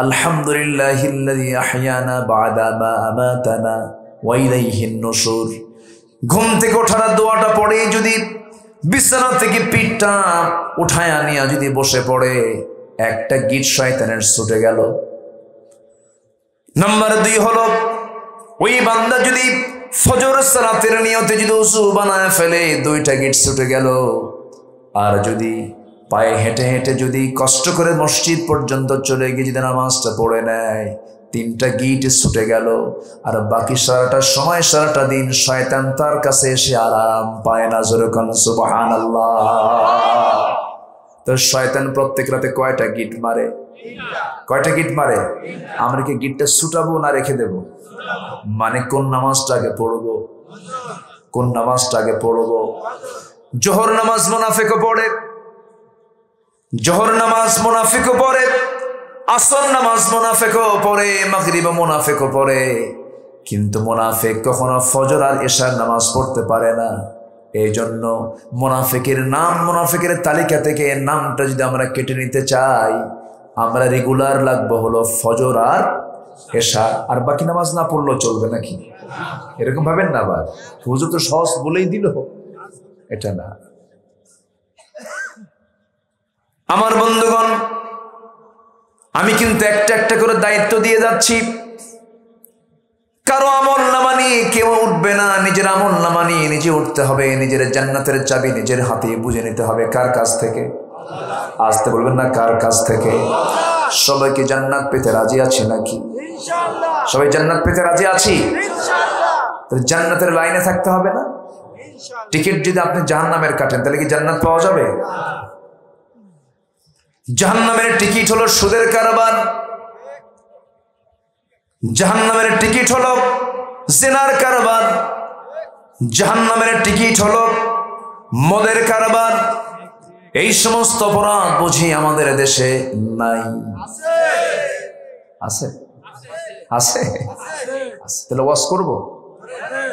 আলহামদুলিল্লাহিল্লাযী আহইয়ানা বা'দা মা আমাতানা ওয়া ইলাইহিন নুশুর, ঘুম থেকে ওঠার দোয়াটা পড়ে যদি বিছানা থেকে পিঠটা উঠায় নিয়ে যদি বসে পড়ে, একটা গিট শয়তানের ছুটে গেল। নাম্বার 2 হলো ওই বান্দা যদি ফজর সালাতের নিয়তে যদি ওযু বানায় ফেলে, 2টা গিট ছুটে গেল। আর যদি পায়ে হেঁটে হেঁটে যদি কষ্ট করে মসজিদ পর্যন্ত চলে গিয়ে যদি নামাজটা পড়ে নেয়, 3টা গিট ছুটে গেল। আর বাকি সারাটা সময় সারাটা দিন শয়তান তার কাছে এসে আরাম পায় না। জোরে কোন সুবহানাল্লাহ। তো শয়তান প্রত্যেক রাতে কয়টা গিট মারে? কয়টা গিট মারে? আমরা কি গিটটা ছুটাবো না রেখে দেব? মানে কোন নামাজটা আগে পড়বো? কোন নামাজটা আগে পড়বো? জোহর নামাজ মুনাফিকও পড়ে, জোহর নামাজ মুনাফিকও পড়ে, আসর নামাজ মুনাফিকও পড়ে, মাগরিব মুনাফিকও পড়ে। কিন্তু মুনাফিক কখনো ফজর আর এশার নামাজ পড়তে পারে না। এই জন্য মুনাফিকের নাম, মুনাফিকের তালিকা থেকে নামটা যদি আমরা কেটে নিতে চাই, আমরা রেগুলার লাগবো হলো ফজর আর এশা, আর বাকি নামাজ না পড়লেও চলবে নাকি? এরকম ভাবেন না। আবার হুজুর তো সহজ বলেই দিল, এটা না। আমার বন্ধুগণ, আমি কিন্তু একটা একটা করে দায়িত্ব দিয়ে যাচ্ছি। কারো আমল নামা নিয়ে কেউ উঠবে না, নিজের আমল নামা নিয়ে নিজে উঠতে হবে। নিজের জান্নাতের চাবি নিজের হাতে বুঝে নিতে হবে। কার কাছ থেকে? আসতে বলবেন না, কার কাছ থেকে? সবাইকে জান্নাত পেতে রাজি আছি নাকি? সবাই জান্নাত পেতে রাজি আছি? জান্নাতের লাইনে থাকতে হবে না? টিকিট যদি আপনি জাহান্নামের কাটেন, তাহলে কি জান্নাত পাওয়া যাবে? জাহান্নামের টিকিট হলো সুদের কারবার, জাহান্নামের টিকিট হলো জিনার কারবার, জাহান্নামের টিকিট হলো মদের কারবার। এই সমস্ত অপরাধ বুঝি আমাদের দেশে নাই? আছে? আছে? তাহলে ওয়াজ করবো?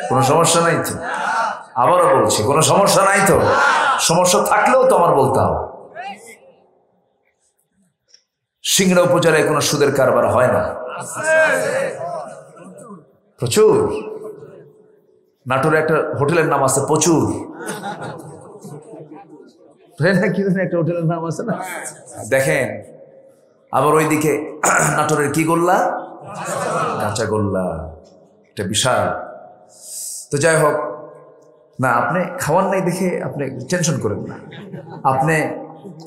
কোনো সমস্যা নাই তো? আবারও বলছি, কোনো সমস্যা নাই তো? সমস্যা থাকলেও তো আমার বলতে হবে। সিংড়া উপজেলায় কোনো সুদের কারবার হয় না? প্রচুর। নাটোরে একটা হোটেলের নাম আছে প্রচুর, একটা হোটেলের নাম আছে না? দেখেন, আবার ওইদিকে নাটোরের কি গোল্লা, কাঁচা গোল্লা, এটা বিশাল। তো যাই হোক না, আপনি খাওয়ান নাই দেখে আপনি টেনশন করেন না। আপনি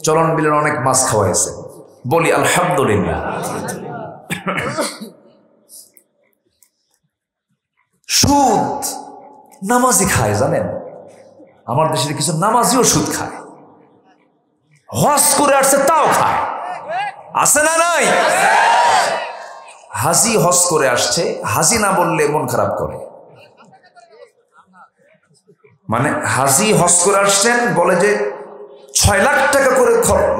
চলন বিলের অনেক মাছ খাওয়াইছে, বলি আলহামদুলিল্লাহ। সুদ নামাজি খায়, জানেন? আমার দেশের কিছু নামাজিও সুদ খায়, হজ করে আসছে তাও খায়। আছে না নাই? হাজি হজ করে আসছে, হাজি না বললে মন খারাপ করে। মানে হাজি হজ করে আসছেন, বলে যে 6 লাখ টাকা করে,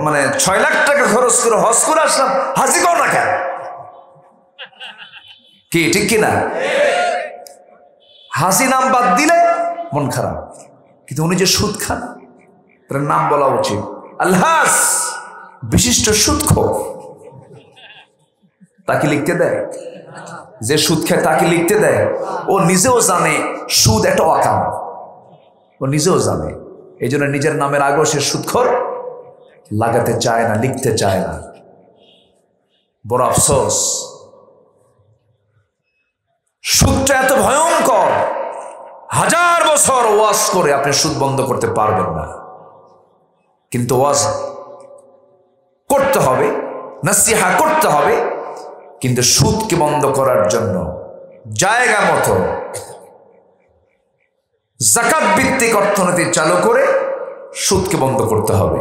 মানে 6 লাখ টাকা খরচ করে হজ করে আসলাম, হাজি কর না কেন? কি ঠিক কিনা? হাজি নাম বাদ দিলে মন খারাপ, কিন্তু উনি যে সুদ খান, তার নাম বলা উচিত আলহাজ, বিশিষ্ট সুদখোর। তাকে লিখতে দেয়, যে সুদ খায় তাকে লিখতে দেয়। ও নিজেও জানে সুদ একটা অকাম, ও নিজেও জানে। এই জন্য নিজের নামের আগেও সে সুদখোর লাগাতে চায় না, লিখতে চায় না। বড় আফসোস। সুদটা এত ভয়ঙ্কর, 1000 বছর ওয়াজ করে আপনি সুদ বন্ধ করতে পারবেন না। কিন্তু ওয়াজ করতে হবে, নাসিহা করতে হবে, কিন্তু সুদকে বন্ধ করার জন্য জায়গা মতো যাকাত ভিত্তিক অর্থনীতি চালু করে সুদকে বন্ধ করতে হবে।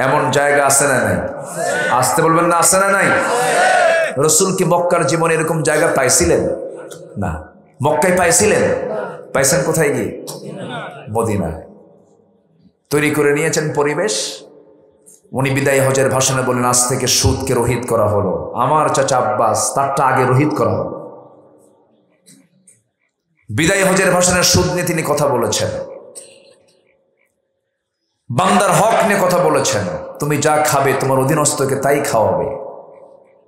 এমন জায়গা আছে না নাই? আসতে বলবেন না, আছে না নাই? রাসূল কি মক্কার জীবনে এরকম জায়গা পাইছিলেন? না। মক্কায় পাইছিলেন? পাইছেন কোথায় গিয়ে? মদিনায়। তৈরি করে নিয়েছেন পরিবেশ, উনি বিদায় হজের ভাষণে বললেন, আজ থেকে সুদকে রহিত করা হলো। আমার চাচা আব্বাস তারটা আগে রহিত করা হলো। বিদায় হজের ভাষণের সুদ নিয়ে তিনি কথা বলেছেন, বান্দার হক নিয়ে কথা বলেছেন। তুমি যা খাবে তোমার অধীনস্থকে তাই খাওয়াবে,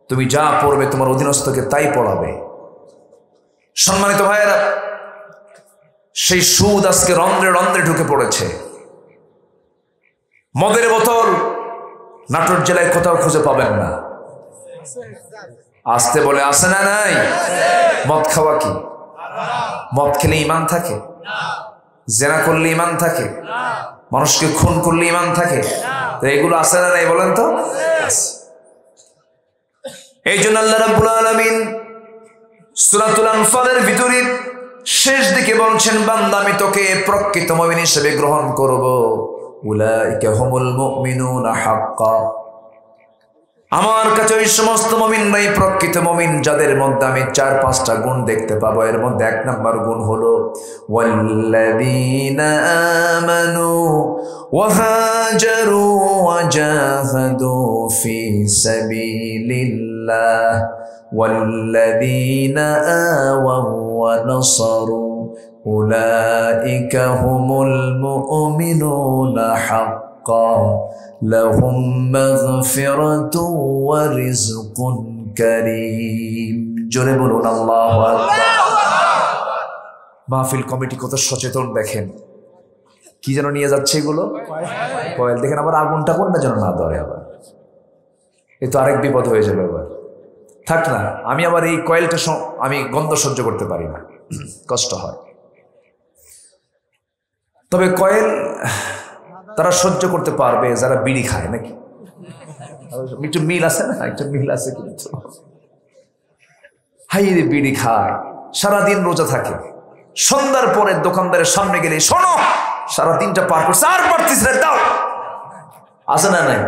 তুমি যা পড়বে তোমার অধীনস্থকে তাই পড়াবে। সম্মানিত ভাইয়েরা, সেই সুদ আজকে রন্ধ্রে রন্ধ্রে ঢুকে পড়েছে। মদের বোতল নাটোর জেলায় কোথাও খুঁজে পাবেন না। আসতে বলে আসে না নাই? মদ খাওয়া কি? মদ খেলে ইমান থাকে? জেনা করলে ইমান থাকে? মানুষকে খুন করলে ইমান থাকে? তো এগুলো আসে না নাই বলেন তো? এই জন্য আল্লাহ রাব্বুল আলামিন সূরাতুল আনফালের ভিতরে শেষ দিকে বলছেন, বান্দা আমি তোকে প্রকৃত মুমিন হিসেবে গ্রহণ করব। উলাইকা হুমুল মুমিনুনা হাক্কা। আমার কাছে ওই সমস্ত মুমিনরাই প্রকৃত মুমিন যাদের মধ্যে আমি 4-5টা গুণ দেখতে পাবো। এর মধ্যে 1 নম্বর গুণ হলো ওয়াল্লাযীনা আমানু ওয়া হাজারু ওয়া জাহাদু ফি সাবিলিল্লাহ ওয়াল্লাযীনা আওয়াউ ওয়া নাসারু উলাইকা হুমুল মুমিনুনা হাক্কা লাহুম মাগফিরাতু ওয়া রিজকুন কারীম। জোরে বলুন আল্লাহু আকবার। মাহফিল কমিটি কত সচেতন দেখেন, কি যেন নিয়ে যাচ্ছে এগুলো, কয়েল দেখেন। আবার আগুনটা কোনটা যেন না ধরে, আবার এ তো আরেক বিপদ হয়ে যাবে। আবার থাক না, আমি আবার এই কয়েলটা আমি গন্ধ সহ্য করতে পারি না, কষ্ট হয়। তবে কয়েল তারা সহ্য করতে পারবে যারা বিড়ি খায়, নাকি? একটু মিল আছে না? একটু মিল আছে কিন্তু। হাই রে, বিড়ি খায়, সারাদিন রোজা থাকে, সন্ধ্যার পরে দোকানদারের সামনে গেলে শোনো সারাদিনটা পার করছে, আর পারতিস না, দাও। আছে না নাই?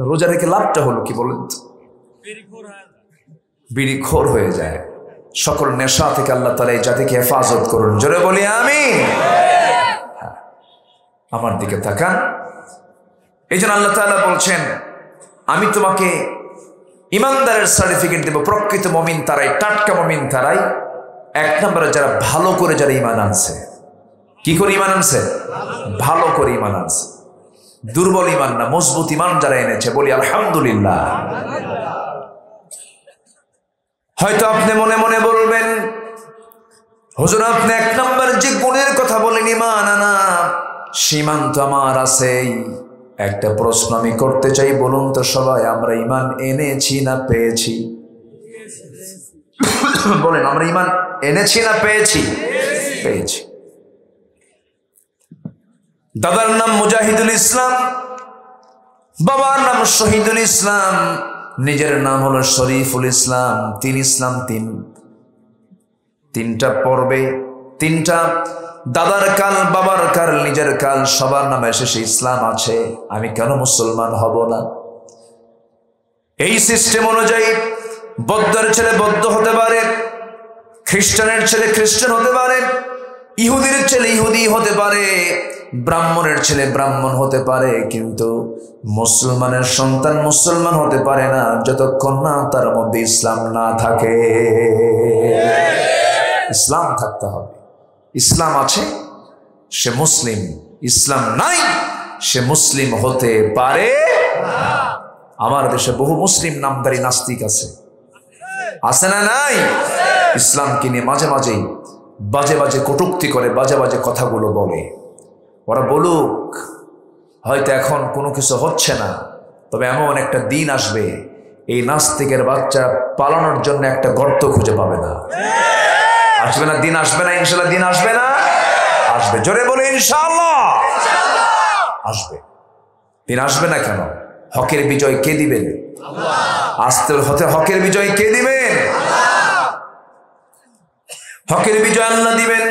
রোজা রেখে লাভটা হলো কি বলেন তো? বিড়ি খোর হয়ে যায়। সকল নেশা থেকে আল্লাহ তাআলা এই জাতিকে হেফাজত করুন। জোরে বলি আমিন। আমার দিকে তাকান। এই জন্য আল্লাহ তাআলা বলছেন, আমি তোমাকে ইমানদারের সার্টিফিকেট দেব। প্রকৃত মুমিন তারাই, টাটকা মুমিন তারাই। 1 নম্বরে যারা ভালো করে যারা ঈমান আনছে। কি করে ঈমান আনছে? ভালো করে ঈমান আনছে। দুর্বল ঈমান না, মজবুত ঈমান যারা এনেছে, বলি আলহামদুলিল্লাহ। হয়তো আপনি মনে মনে বলবেন, হুজুর আপনি 1 নম্বর যে গুণের কথা বলেন ঈমান আনা, ঈমান তো আমার আছেই। একটা প্রশ্ন আমি করতে চাই, বলুন তো সবাই, আমরা ঈমান এনেছি না পেয়েছি? বলেন, আমরা ঈমান এনেছি না পেয়েছি? পেয়েছি। দাদার নাম মুজাহিদুল ইসলাম, বাবার নাম শহীদুল ইসলাম, নিজের নাম হলো শরীফুল ইসলাম। 3 ইসলাম, 3টা পর্বে, 3টা দাদার কাল, বাবার কাল, নিজের কাল, সবার নামে শেষে ইসলাম আছে। আমি কেন মুসলমান হব না? এই সিস্টেম অনুযায়ী বৌদ্ধের ছেলে বৌদ্ধ হতে পারে, খ্রিস্টানের ছেলে খ্রিস্টান হতে পারে, ইহুদির ছেলে ইহুদি হতে পারে, ব্রাহ্মণের ছেলে ব্রাহ্মণ হতে পারে, কিন্তু মুসলমানের সন্তান মুসলমান হতে পারে না যতক্ষণ না তার মধ্যে ইসলাম না থাকে। ইসলাম থাকতে হবে। ইসলাম আছে সে মুসলিম, ইসলাম নাই সে মুসলিম হতে পারে না। আমার দেশে বহু মুসলিম নামধারী নাস্তিক আছে, আছে না নাই? ইসলামকে নিয়ে মাঝে মাঝেই বাজে বাজে কটূক্তি করে, বাজে বাজে কথাগুলো বলে। ওরা বলুক, হয়তো এখন কোনো কিছু হচ্ছে না, তবে এমন একটা দিন আসবে এই নাস্তিকের বাচ্চা পালানোর জন্য একটা গর্ত খুঁজে পাবে না। আসবে না? দিন আসবে না? ইনশাল্লাহ দিন আসবে না? আসবে। জোরে বলে ইনশাআল্লাহ আসবে। দিন আসবে না কেন? হকের বিজয় কে দিবেন? আস্তে হতে হকের বিজয় কে দিবেন? হকের বিজয় আল্লাহ দিবেন,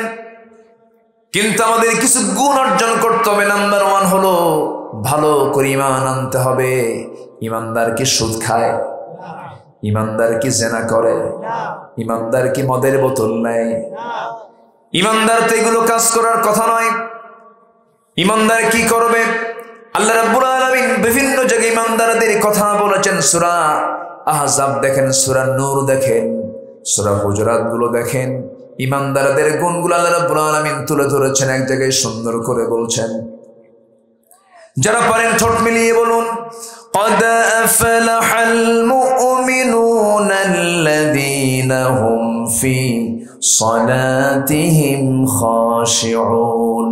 কিন্তু আমাদের কিছু গুণ অর্জন করতে হবে। নাম্বার 1 হলো ভালো করে ঈমান আনতে হবে। ঈমানদার কি সুদ খায়? ঈমানদার কি জেনা করে? ঈমানদার কি মদের বোতল নেয়? ঈমানদার তো এগুলো কাজ করার কথা নয়। ঈমানদার কি করবে? আল্লাহ রাব্বুল আলামিন বিভিন্ন জায়গায় ইমানদারদের কথা বলেছেন। সূরা আহজাব দেখেন, সূরা নূর দেখেন, সূরা হুজুরাত গুলো দেখেন, ইমানদারদের গুণগুলো আল্লাহ রাব্বুল আলামিন তুলে ধরেছেন, এক জায়গায় সুন্দর করে বলছেন। যারা পারেন ঠোঁট মিলিয়ে বলুন, قد أفلح المؤمنون الذين هم في صلاتهم خاشعون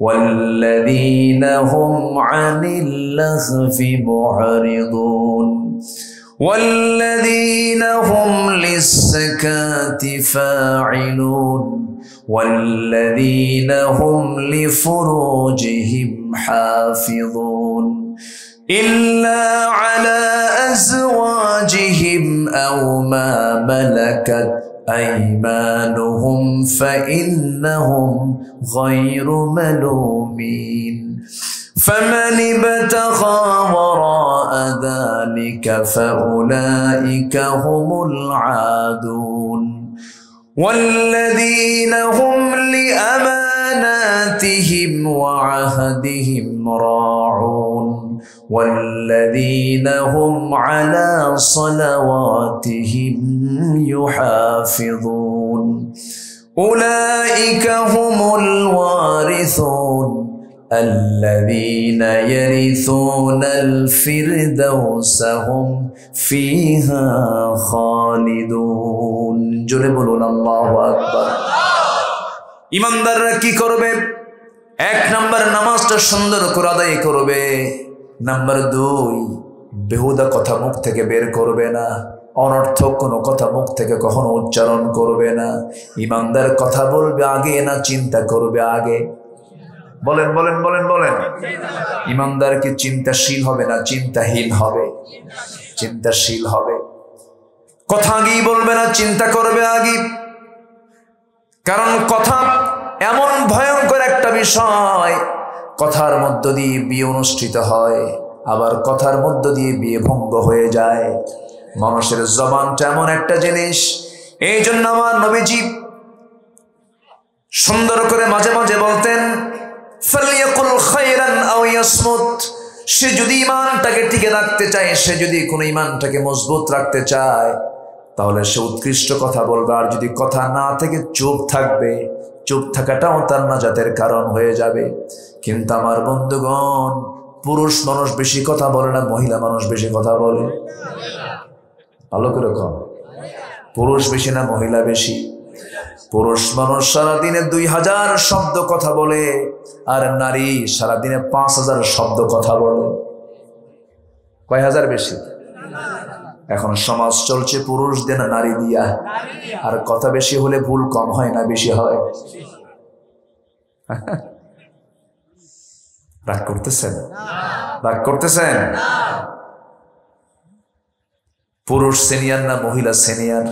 والذين هم عن اللغو معرضون والذين هم للزكاة فاعلون والذين هم لفروجهم حافظون إلا على أزواجهم أو ما ملكت أيمانهم فإنهم غير ملومين فمن ابتغى وراء ذلك فأولئك هم العادون والذين هم لأماناتهم وعهدهم راعون والذين هم على صلواتهم يحافظون أولئك هم الوارثون الذين يرثون الفردوس هم فيها خالدون জোরে বলুন আল্লাহু আকবার। ইমানদাররা কি করবে? এক নাম্বার, নামাজটা সুন্দর করে আদায় করবে। নাম্বার 2, বেহুদা কথা মুখ থেকে বের করবে না, অনর্থক কোনো কথা মুখ থেকে কখনো উচ্চারণ করবে না। ইমানদার কথা বলবে আগে না চিন্তা করবে আগে? বলেন বলেন বলেন বলেন। ইমানদার কি চিন্তাশীল হবে না চিন্তাহীন হবে? চিন্তাশীল হবে। কথা আগেই বলবে না, চিন্তা করবে আগে। কারণ কথা এমন ভয়ঙ্কর একটা বিষয়, কথার মধ্য দিয়ে বিয়ে অনুষ্ঠিত হয়, আবার কথার মধ্য দিয়ে বিয়ে ভঙ্গ হয়ে যায়। মানুষের জবানটা এমন একটা জিনিস। এই জন্য আমার নবীজি সুন্দর করে মাঝে মাঝে বলতেন, ফালিয়াকুল খায়রান আও ইয়াসমুত। সে যদি ঈমানটাকে টিকে রাখতে চায়, সে যদি কোনো ঈমানটাকে মজবুত রাখতে চায়, তাহলে সে উৎকৃষ্ট কথা বলবে। আর যদি কথা না থেকে চুপ থাকবে, চুপ থাকাটাও তার নাজাতের কারণ হয়ে যাবে। কিন্তু আমার বন্ধুগণ, পুরুষ মানুষ বেশি কথা বলে না, মহিলা মানুষ বেশি কথা বলে? ভালো করে কম। পুরুষ বেশি না মহিলা বেশি? পুরুষ মানুষ সারাদিনে 2000 শব্দ কথা বলে, আর নারী সারাদিনে 5000 শব্দ কথা বলে। কয় হাজার বেশি? এখন সমাজ চলছে পুরুষ দিয়ে না নারী দিয়া। আর কথা বেশি হলে ভুল কম হয় না বেশি হয়? রাগ করতেছেন? রাগ করতেছেন? পুরুষ সিনিয়র না মহিলা সিনিয়র?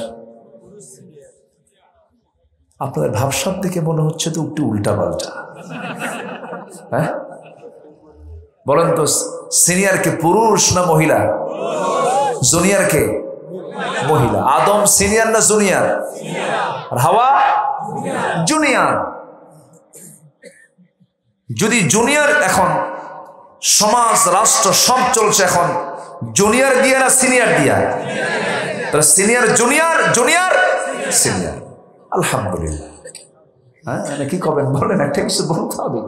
আপনাদের ভাবসাব দেখে মনে হচ্ছে তো একটু উল্টা পাল্টা। হ্যাঁ বলেন তো, সিনিয়র কে পুরুষ না মহিলা? জুনিয়র কে? মহিলা। আদম সিনিয়র না জুনিয়র? আর হাওয়া জুনিয়র। যদি জুনিয়র, এখন সমাজ রাষ্ট্র সব চলছে এখন জুনিয়র দিয়ে না সিনিয়র দিয়া? তাহলে সিনিয়র জুনিয়র, জুনিয়র সিনিয়র। আলহামদুলিল্লাহ। হ্যাঁ কি করবেন বলেন, একটা কিছু বলতে হবে।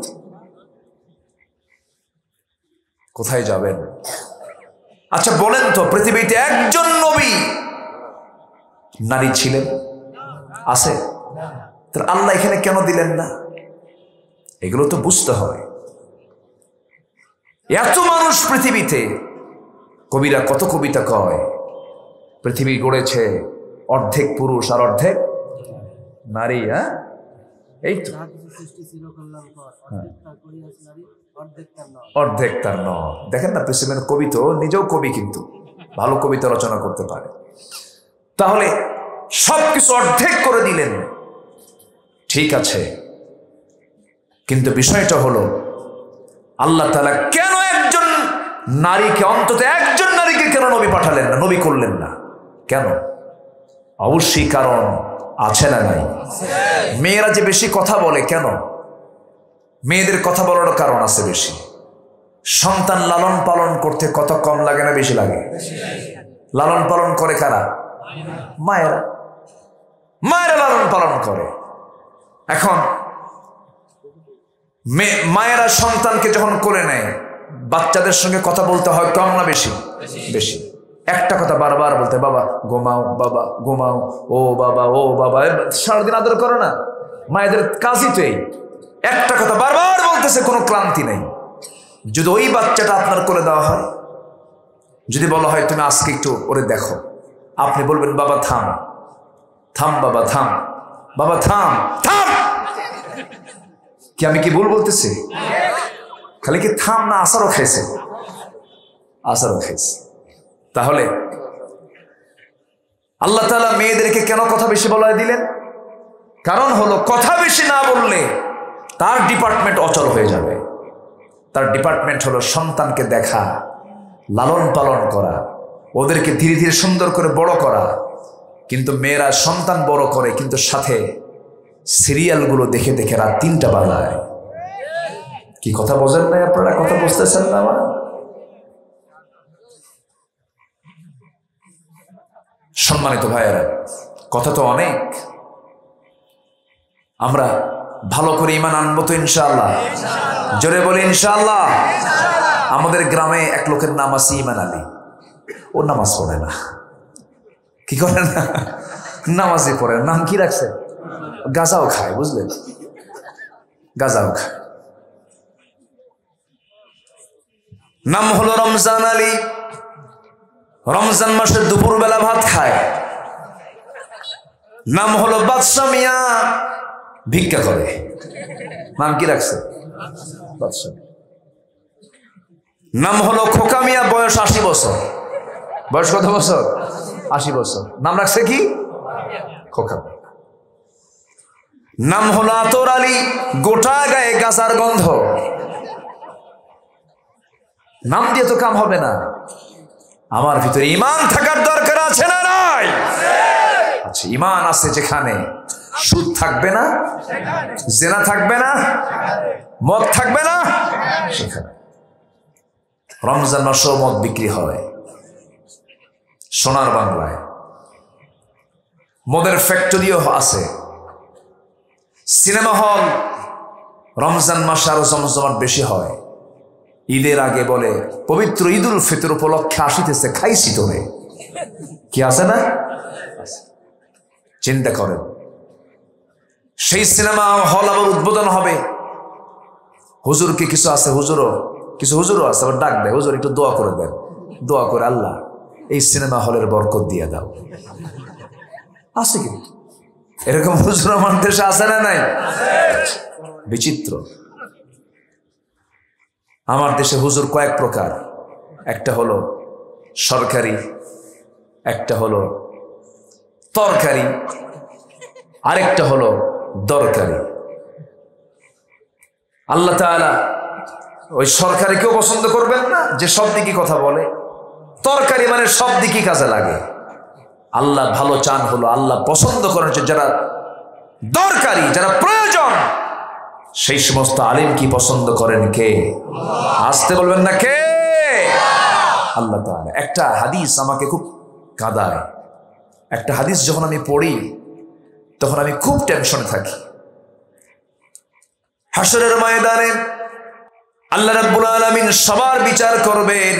কোথায় যাবেন? আচ্ছা বলেন তো, পৃথিবীতে একজন নবী নারী ছিলেন? আছে? তাহলে আল্লাহ এখানে কেন দিলেন না? এগুলো তো বুঝতে হয়। এত মানুষ পৃথিবীতে, কবিরা কত কবিতা কয়, পৃথিবী গড়েছে অর্ধেক পুরুষ আর অর্ধেক নারী। হ্যাঁ এই তো, অর্ধেক তার ন। দেখেন না, প্রেসিডেন্ট কবি তো নিজেও কবি, কিন্তু ভালো কবিতা রচনা করতে পারে। তাহলে সবকিছু অর্ধেক করে দিলেন, ঠিক আছে, কিন্তু বিষয়টা হলো আল্লাহ তাআলা কেন একজন নারীকে, অন্তত একজন নারীকে কেন নবী পাঠালেন না, নবী করলেন না? কেন? অবশ্যই কারণ আছে না নাই? মেয়েরা যে বেশি কথা বলে, কেন? মেয়েদের কথা বলার কারণ আছে বেশি। সন্তান লালন পালন করতে কত কম লাগে না বেশি লাগে? লালন পালন করে কারা? মায়েরা। মায়েরা লালন পালন করে। এখন মায়েরা সন্তানকে যখন কোলে নেয়, বাচ্চাদের সঙ্গে কথা বলতে হয় কম না বেশি? বেশি। একটা কথা বারবার বলতে, বাবা ঘুমাও, বাবা ঘুমাও, ও বাবা, ও বাবা, সারাদিন আদর করে না? মায়েদের কাজই তো এই একটা কথা বারবার বলতেছে, কোনো ক্লান্তি নেই। যদি ওই বাচ্চাটা আপনার কোলে দেওয়া হয়, যদি বলা হয় তুমি আজকে একটু ওরে দেখো, আপনি বলবেন বাবা থাম, থাম বাবা থাম, বাবা থাম, থাম। কি আমি কি ভুল বলতেছি? খালি কি থাম না আসারও খাইছে? আসারও খাইছে। তাহলে আল্লাহ তাআলা মেয়েদেরকে কেন কথা বেশি বলায় দিলেন? কারণ হলো কথা বেশি না বললে তার ডিপার্টমেন্ট অচল হয়ে যাবে। তার ডিপার্টমেন্ট হলো সন্তানকে দেখা, লালন পালন করা, ওদেরকে ধীরে ধীরে সুন্দর করে বড় করা। কিন্তু মেয়েরা সন্তান বড় করে, কিন্তু সাথে সিরিয়ালগুলো দেখে দেখে রাত 3টা বাজায়। কি কথা বোঝেন নাই আপনারা? কথা বুঝতেছেন না আমার? সম্মানিত ভাইয়েরা, কথা তো অনেক। আমরা ভালো করে ঈমান আনবো তো ইনশাআল্লাহ? জোরে বলি ইনশাআল্লাহ। আমাদের গ্রামে এক লোকের নাম আছে ঈমান আলী। ও নামাজ পড়ে না। কি করে না? নামাজই পড়ে না। নাম কি রাখছে? গাঁজাও খায়, বুঝলেন? গাঁজাও খায়। নাম হলো রমজান আলী। রমজান মাসে দুপুরবেলা ভাত খায়। নাম হলো বাদশা মিয়া, ভিক্ষা করে। নাম কি রাখছে? বাদশা। নাম হলো খোকা মিয়া, বয়স 80 বছর। বয়স কত বছর? 80 বছর। নাম রাখছে কি? খোকা। নাম হলো আতর আলী, গোটা গায়ে গাছার গন্ধ। নাম দিয়ে তো কাম হবে না। আমার ভিতরে ঈমান থাকার দরকার আছে না নাই? আচ্ছা, ঈমান আছে যেখানে সুদ থাকবে না, জেনা থাকবে না, মদ থাকবে না, সেখানে। রমজান মাসেও মদ বিক্রি হয় সোনার বাংলায়। মদের ফ্যাক্টরিও আছে, সিনেমা হল। রমজান মাসে আরো জমজমাট বেশি হয়। ঈদের আগে বলে পবিত্র ঈদুল ফিতর উপলক্ষে আসিতেছে, খাইছি তোরে। কি আছে না? চিন্তা করেন, সেই সিনেমা হল আবার উদ্বোধন হবে। হুজুর কি কিছু আছে? কিছু হুজুরও আছে, আবার ডাক দেয়, হুজুর একটু দোয়া করে দেন, দোয়া করে আল্লাহ এই সিনেমা হলের বরকত দিয়ে দাও। আছে কি এরকম হুজুর আমার দেশে? আছে না নাই? বিচিত্র। আমার দেশে হুজুর কয়েক প্রকার। একটা হলো সরকারি, একটা হলো তরকারি, আরেকটা হলো দরকারি। আল্লাহ তাআলা ওই সরকারিকেও পছন্দ করবেন না যে সব দিকে কথা বলে। তরকারি মানে সব দিকে কাজে লাগে। আল্লাহ ভালো চান হলো, আল্লাহ পছন্দ করেন যারা দরকারি, যারা প্রয়োজন, সেই সমস্ত আলিম কি পছন্দ করেন? কে? আসতে বলবেন না কে? আল্লাহ তাআলা। একটা হাদিস আমাকে খুব কাঁদায়। একটা হাদিস যখন আমি পড়ি তখন আমি খুব টেনশনে থাকি। হাসরের ময়দানে আল্লাহ রাব্বুল আলামিন সবার বিচার করবেন।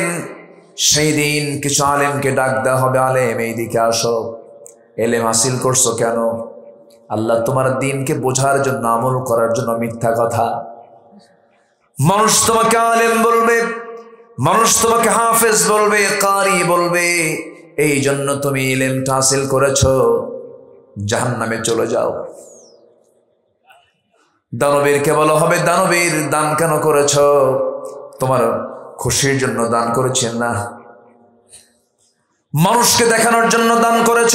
সেই দিন কিছু আলেমকে ডাক দেওয়া হবে, আলেম এইদিকে আসো। এলেম হাসিল করছো কেন? আল্লাহ তোমার দিনকে বোঝার জন্য, আমল করার জন্য। মিথ্যা কথা। মানুষ তোমাকে আলেম বলবে, মানুষ তোমাকে হাফেজ বলবে, কারি বলবে, এই জন্য তুমি ইলমটা হাসিল করেছো, জাহান্নামে চলে যাও। দানবীরকে বলা হবে, দানবীর দান কেন করেছ? তোমার খুশির জন্য দান করেছেন না, মানুষকে দেখানোর জন্য দান করেছ।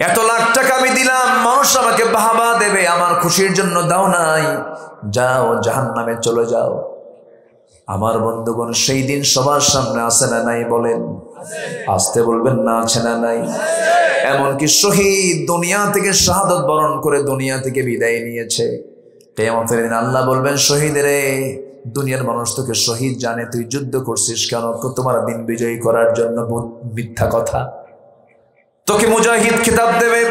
এত লাখ টাকা আমি দিলাম, মানুষ আমাকে বাহবা দেবে, আমার খুশির জন্য দাও নাই, যাও জাহান্নামে চলে যাও। আমার বন্ধুগণ, সেই দিন সবার সামনে আছে না নাই? বলেন, আসতে বলবেন না, আছে না নাই? এমনকি শহীদ দুনিয়া থেকে শাহাদত বরণ করে দুনিয়া থেকে বিদায় নিয়েছে। কিয়ামতের দিন আল্লাহ বলবেন, শহীদ রে দুনিয়ার মানুষ তোকে শহীদ জানে, তুই যুদ্ধ করছিস কেন? তোমার দিন বিজয়ী করার জন্য। মিথ্যা কথা। তোকে মুজাহিদ খেতাব দেবে,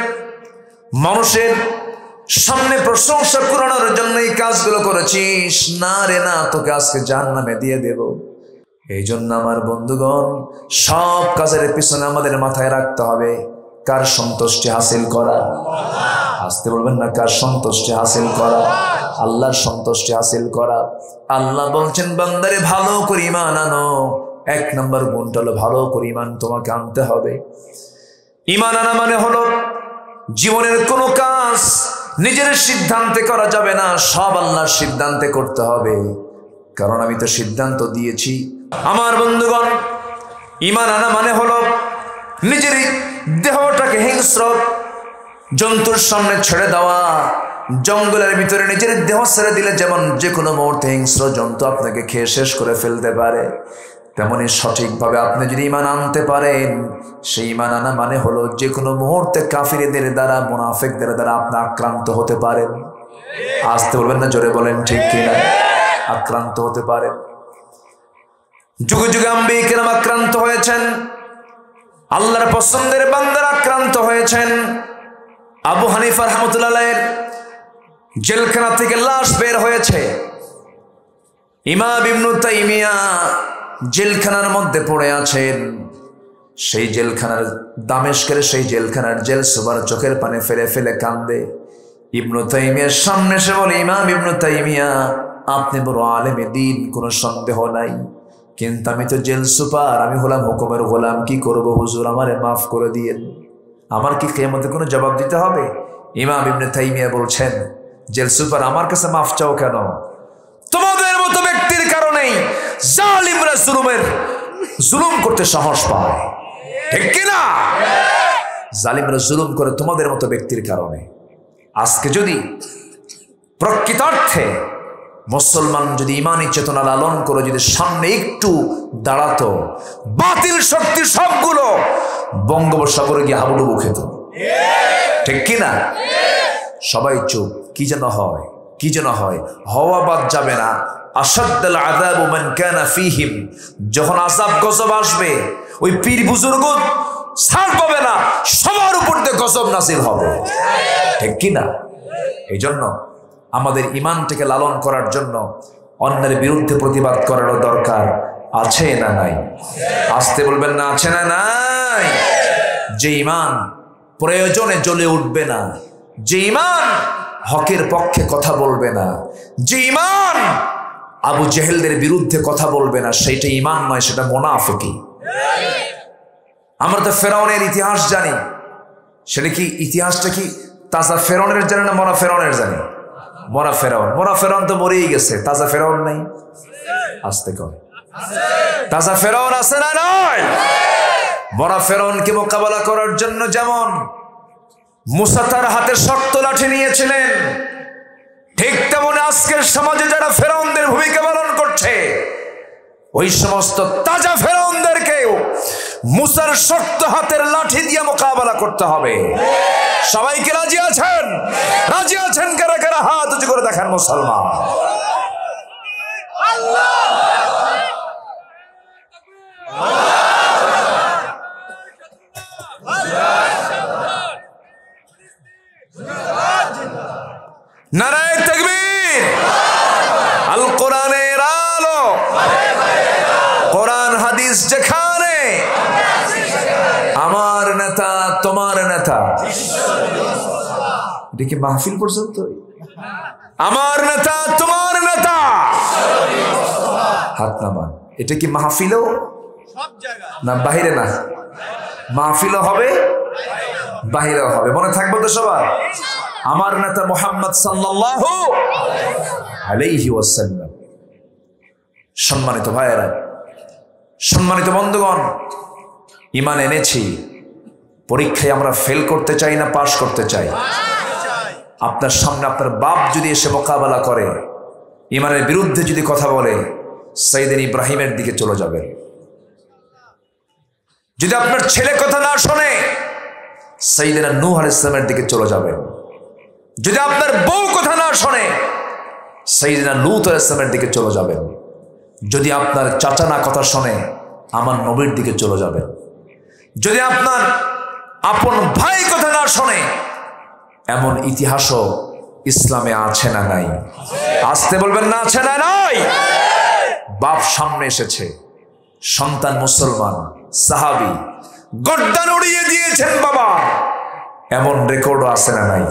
মানুষের সামনে প্রশংসা কুড়ানোর জন্য এই কাজগুলো করেছিস। না রে না, তোকে আজকে জাহান্নামে দিয়ে দেব। এই জন্য আমার বন্ধুগণ, সব কাজের পিছনে আমাদের মাথায় রাখতে হবে কার সন্তুষ্টি হাসিল করা। আসতে বলবেন না, কার সন্তুষ্টি হাসিল করা? আল্লাহর সন্তুষ্টি হাসিল করা। আল্লাহ বলছেন, বান্দারে ভালো করে ঈমান আনো। 1 নম্বর গুণটা হলো ভালো করে ঈমান তোমাকে আনতে হবে। ঈমান আনা মানে হলো জীবনের কোনো কাজ নিজের সিদ্ধান্তে করা যাবে না, সব আল্লাহর সিদ্ধান্তে করতে হবে। কারণ আমি তো সিদ্ধান্ত দিয়েছি। আমার বন্ধুগণ, ঈমান আনা মানে হলো নিজের দেহটাকে হিংস্র জন্তুর সামনে ছেড়ে দেওয়া। জঙ্গলের ভিতরে নিজের দেহ ছেড়ে দিলে যেমন যে কোনো মুহূর্তে হিংস্র জন্তু আপনাকে খেয়ে শেষ করে ফেলতে পারে, তেমনি সঠিকভাবে আপনি যদি ঈমান আনতে পারেন, সেই ঈমান আনা মানে হলো যে কোনো মুহূর্তে কাফিরদের দ্বারা, মুনাফিকদের দ্বারা আপনি আক্রান্ত হতে পারেন। আসতে বলবেন না, জোরে বলেন ঠিক কিনা? আক্রান্ত হতে পারেন। যুগে যুগে আম্বিয়া কেরাম আক্রান্ত হয়েছেন, আল্লাহর পছন্দের বান্দারা আক্রান্ত হয়েছেন। আবু হানিফা রাহমাতুল্লাহ জেলখানা থেকে লাশ বের হয়েছে। ইমাম ইবনে তাইমিয়া জেলখানার মধ্যে পড়ে আছেন। সেই জেলখানার, দামেস্কের সেই জেলখানার জেল সুপার চোখের পানি ফেলে ফেলে কান্দে। ইবনে তাইমিয়ার সামনে এসে বলে, ইমাম ইবনে তাইমিয়া, আপনি বড় আলেমে দ্বীন, কোনো সন্দেহ নাই, কিন্তু আমি তো জেল সুপার, আমি হলাম হুকুমের গোলাম। কি করব হুজুর, আমারে মাফ করে দিয়েন। আমার কি কিয়ামতে কোনো জবাব দিতে হবে? ইমাম ইবনে তাইমিয়া বলছেন, জেল সুপার, আমার কাছে মাফ চাও কেন? তোমাদের মতো ব্যক্তির কারণেই জালিমরা জুলুম করতে সাহস পায়, ঠিক কিনা? জালিমরা জুলুম করে তোমাদের মতো ব্যক্তির কারণে। আজকে যদি প্রকৃতার্থে মুসলমান যদি ইমানি চেতনা লালন করে যদি সামনে একটু দাঁড়াতো, বাতিল শক্তি সবগুলো বঙ্গোপসাগরে গিয়ে হাবুডুবু খেত, ঠিক কিনা? সবাই চুপ। কি যেন হয়, কি যেন হয়, হওয়া বাদ যাবে না। আসাদ্দাল আযাবু মান কানা ফীহিম, যখন আযাব গজব আসবে, ওই পীর বুজুর্গ ছাড় পাবে না, সবার উপর দিয়ে গজব নাযিল হবে, ঠিক কিনা? এই জন্য আমাদের ঈমানটাকে লালন করার জন্য অন্যের বিরুদ্ধে প্রতিবাদ করারও দরকার আছে না নাই? আসতে বলবেন না, আছে না নাই? যে ঈমান প্রয়োজনে জ্বলে উঠবে না, যে ঈমান হকের পক্ষে কথা বলবে না, যে ঈমান আবু জেহেলদের বিরুদ্ধে কথা বলবে না, সেইটা ঈমান নয়, সেটা মুনাফিকি। আমরা তো ফেরাউনের ইতিহাস জানি, সেটা কি ইতিহাসটা কি তাজা ফেরাউনের জানে না মরা ফেরাউনের জানে? মরা ফেরাউন। মরা ফেরাউন তো মরেই গেছে, তাজা ফেরাউন নাই। আসতে কয়, তাজা ফেরাউন আছে না নয়? মরা ফেরাউনকে মোকাবেলা করার জন্য যেমন মুসা তার হাতে শক্ত লাঠি নিয়েছিলেন, ঠিক তেমন আজকের সমাজে যারা ফেরাউনদের ভূমিকা পালন করছে, ওই সমস্ত তাজা ফেরাউনদেরকেও মুসার শক্ত হাতের লাঠি দিয়ে মোকাবেলা করতে হবে। সবাইকে রাজি আছেন? রাজি আছেন কারা কারা? হাত উঁচু করে দেখান মুসলমান। নারায়ে তাকবীর। আল কোরআনের আলো, কোরআন হাদিস যেখানে, আমার নেতা তোমার নেতা। এটা কি মাহফিল পর্যন্ত? আমার নেতা তোমার নেতা, হাত নামান। এটা কি মাহফিলও না বাহিরে? না, মাহফিলও হবে, বাহিরেও হবে। মনে থাকবে তো সবার? আমার নেতা মুহাম্মদ সাল্লাল্লাহু আলাইহি ওয়াসাল্লাম। সম্মানিত ভাইয়েরা, সম্মানিত বন্ধুগণ, ঈমান এনেছি, পরীক্ষায় আমরা ফেল করতে চাই না পাশ করতে চাই? আপনার সামনে আপনার বাপ যদি এসে মোকাবেলা করে, ঈমানের বিরুদ্ধে যদি কথা বলে, সাইয়েদনা ইব্রাহিমের দিকে চলে যাবেন। যদি আপনার ছেলে কথা না শোনে, সাইয়েদনা নূহ আলাইহিস সালামের দিকে চলে যাবেন। যদি আপনার বউ কথা না শোনে, সাইয়েদনা লূত আলাইহিস সালামের দিকে চলে যাবেন। যদি আপনার চাচা না কথা শোনে, আমার নবীর দিকে চলে যাবেন। যদি আপনার আপন ভাই কথা না শোনে, এমন ইতিহাসও ইসলামে আছে না নাই? আসতে বলবেন না আছে না নাই? বাপ সামনে এসেছে, সন্তান মুসলমান, সাহাবী, গর্দান উড়িয়ে দিয়েছেন বাবা, এমন রেকর্ডও আছে না নাই?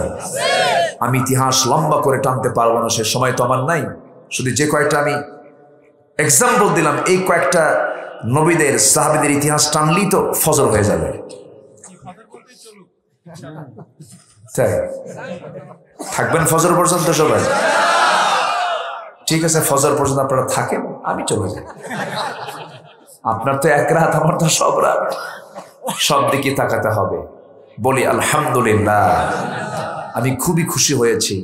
আমি ইতিহাস লম্বা করে টানতে পারবো না, সে সময় তো আমার নাই। শুধু যে কয়েকটা আমি এক্সাম্পল দিলাম, এই কয়েকটা নবীদের সাহাবীদের ইতিহাস টানলেই তো ফজর হয়ে যাবে। তাই থাকবেন ফজর পর্যন্ত সবাই? ঠিক আছে, ফজর পর্যন্ত আপনারা থাকেন, আমি চলে যাই। আপনার তো এক রাত, আমার তো সব রাত, সব দিকে তাকাতে হবে। বলি আলহামদুলিল্লাহ। আমি খুবই খুশি হয়েছি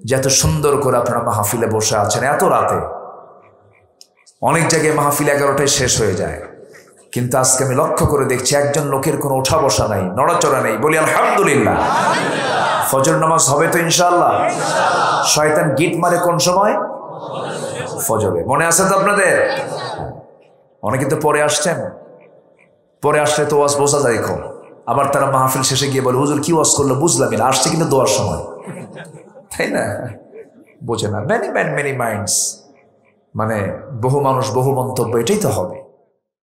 যে এত সুন্দর করে আপনারা মাহফিলে বসে আছেন এত রাতে। অনেক জায়গায় মাহফিল 11টায় শেষ হয়ে যায়, কিন্তু আজকে আমি লক্ষ্য করে দেখছি একজন লোকের কোনো ওঠা বসা নাই, নড়াচড়া নেই। বলি আলহামদুলিল্লাহ। ফজর নামাজ হবে তো ইনশাআল্লাহ? শয়তান গিট মারে কোন সময়? ফজরে। মনে আছে তো আপনাদের? অনেকে তো পরে আসছেন, পরে আসলে তো ওয়াজ বোঝা যায় কম। আবার তারা মাহফিল শেষে গিয়ে বলে, হুজুর কি ওয়াজ করলো বুঝলামই না, আসছে কিন্তু দোয়ার সময়, তাই না? বোঝে না। মেনি মাইন্ডস, মানে বহু মানুষ বহু মন্তব্য, এটাই তো হবে।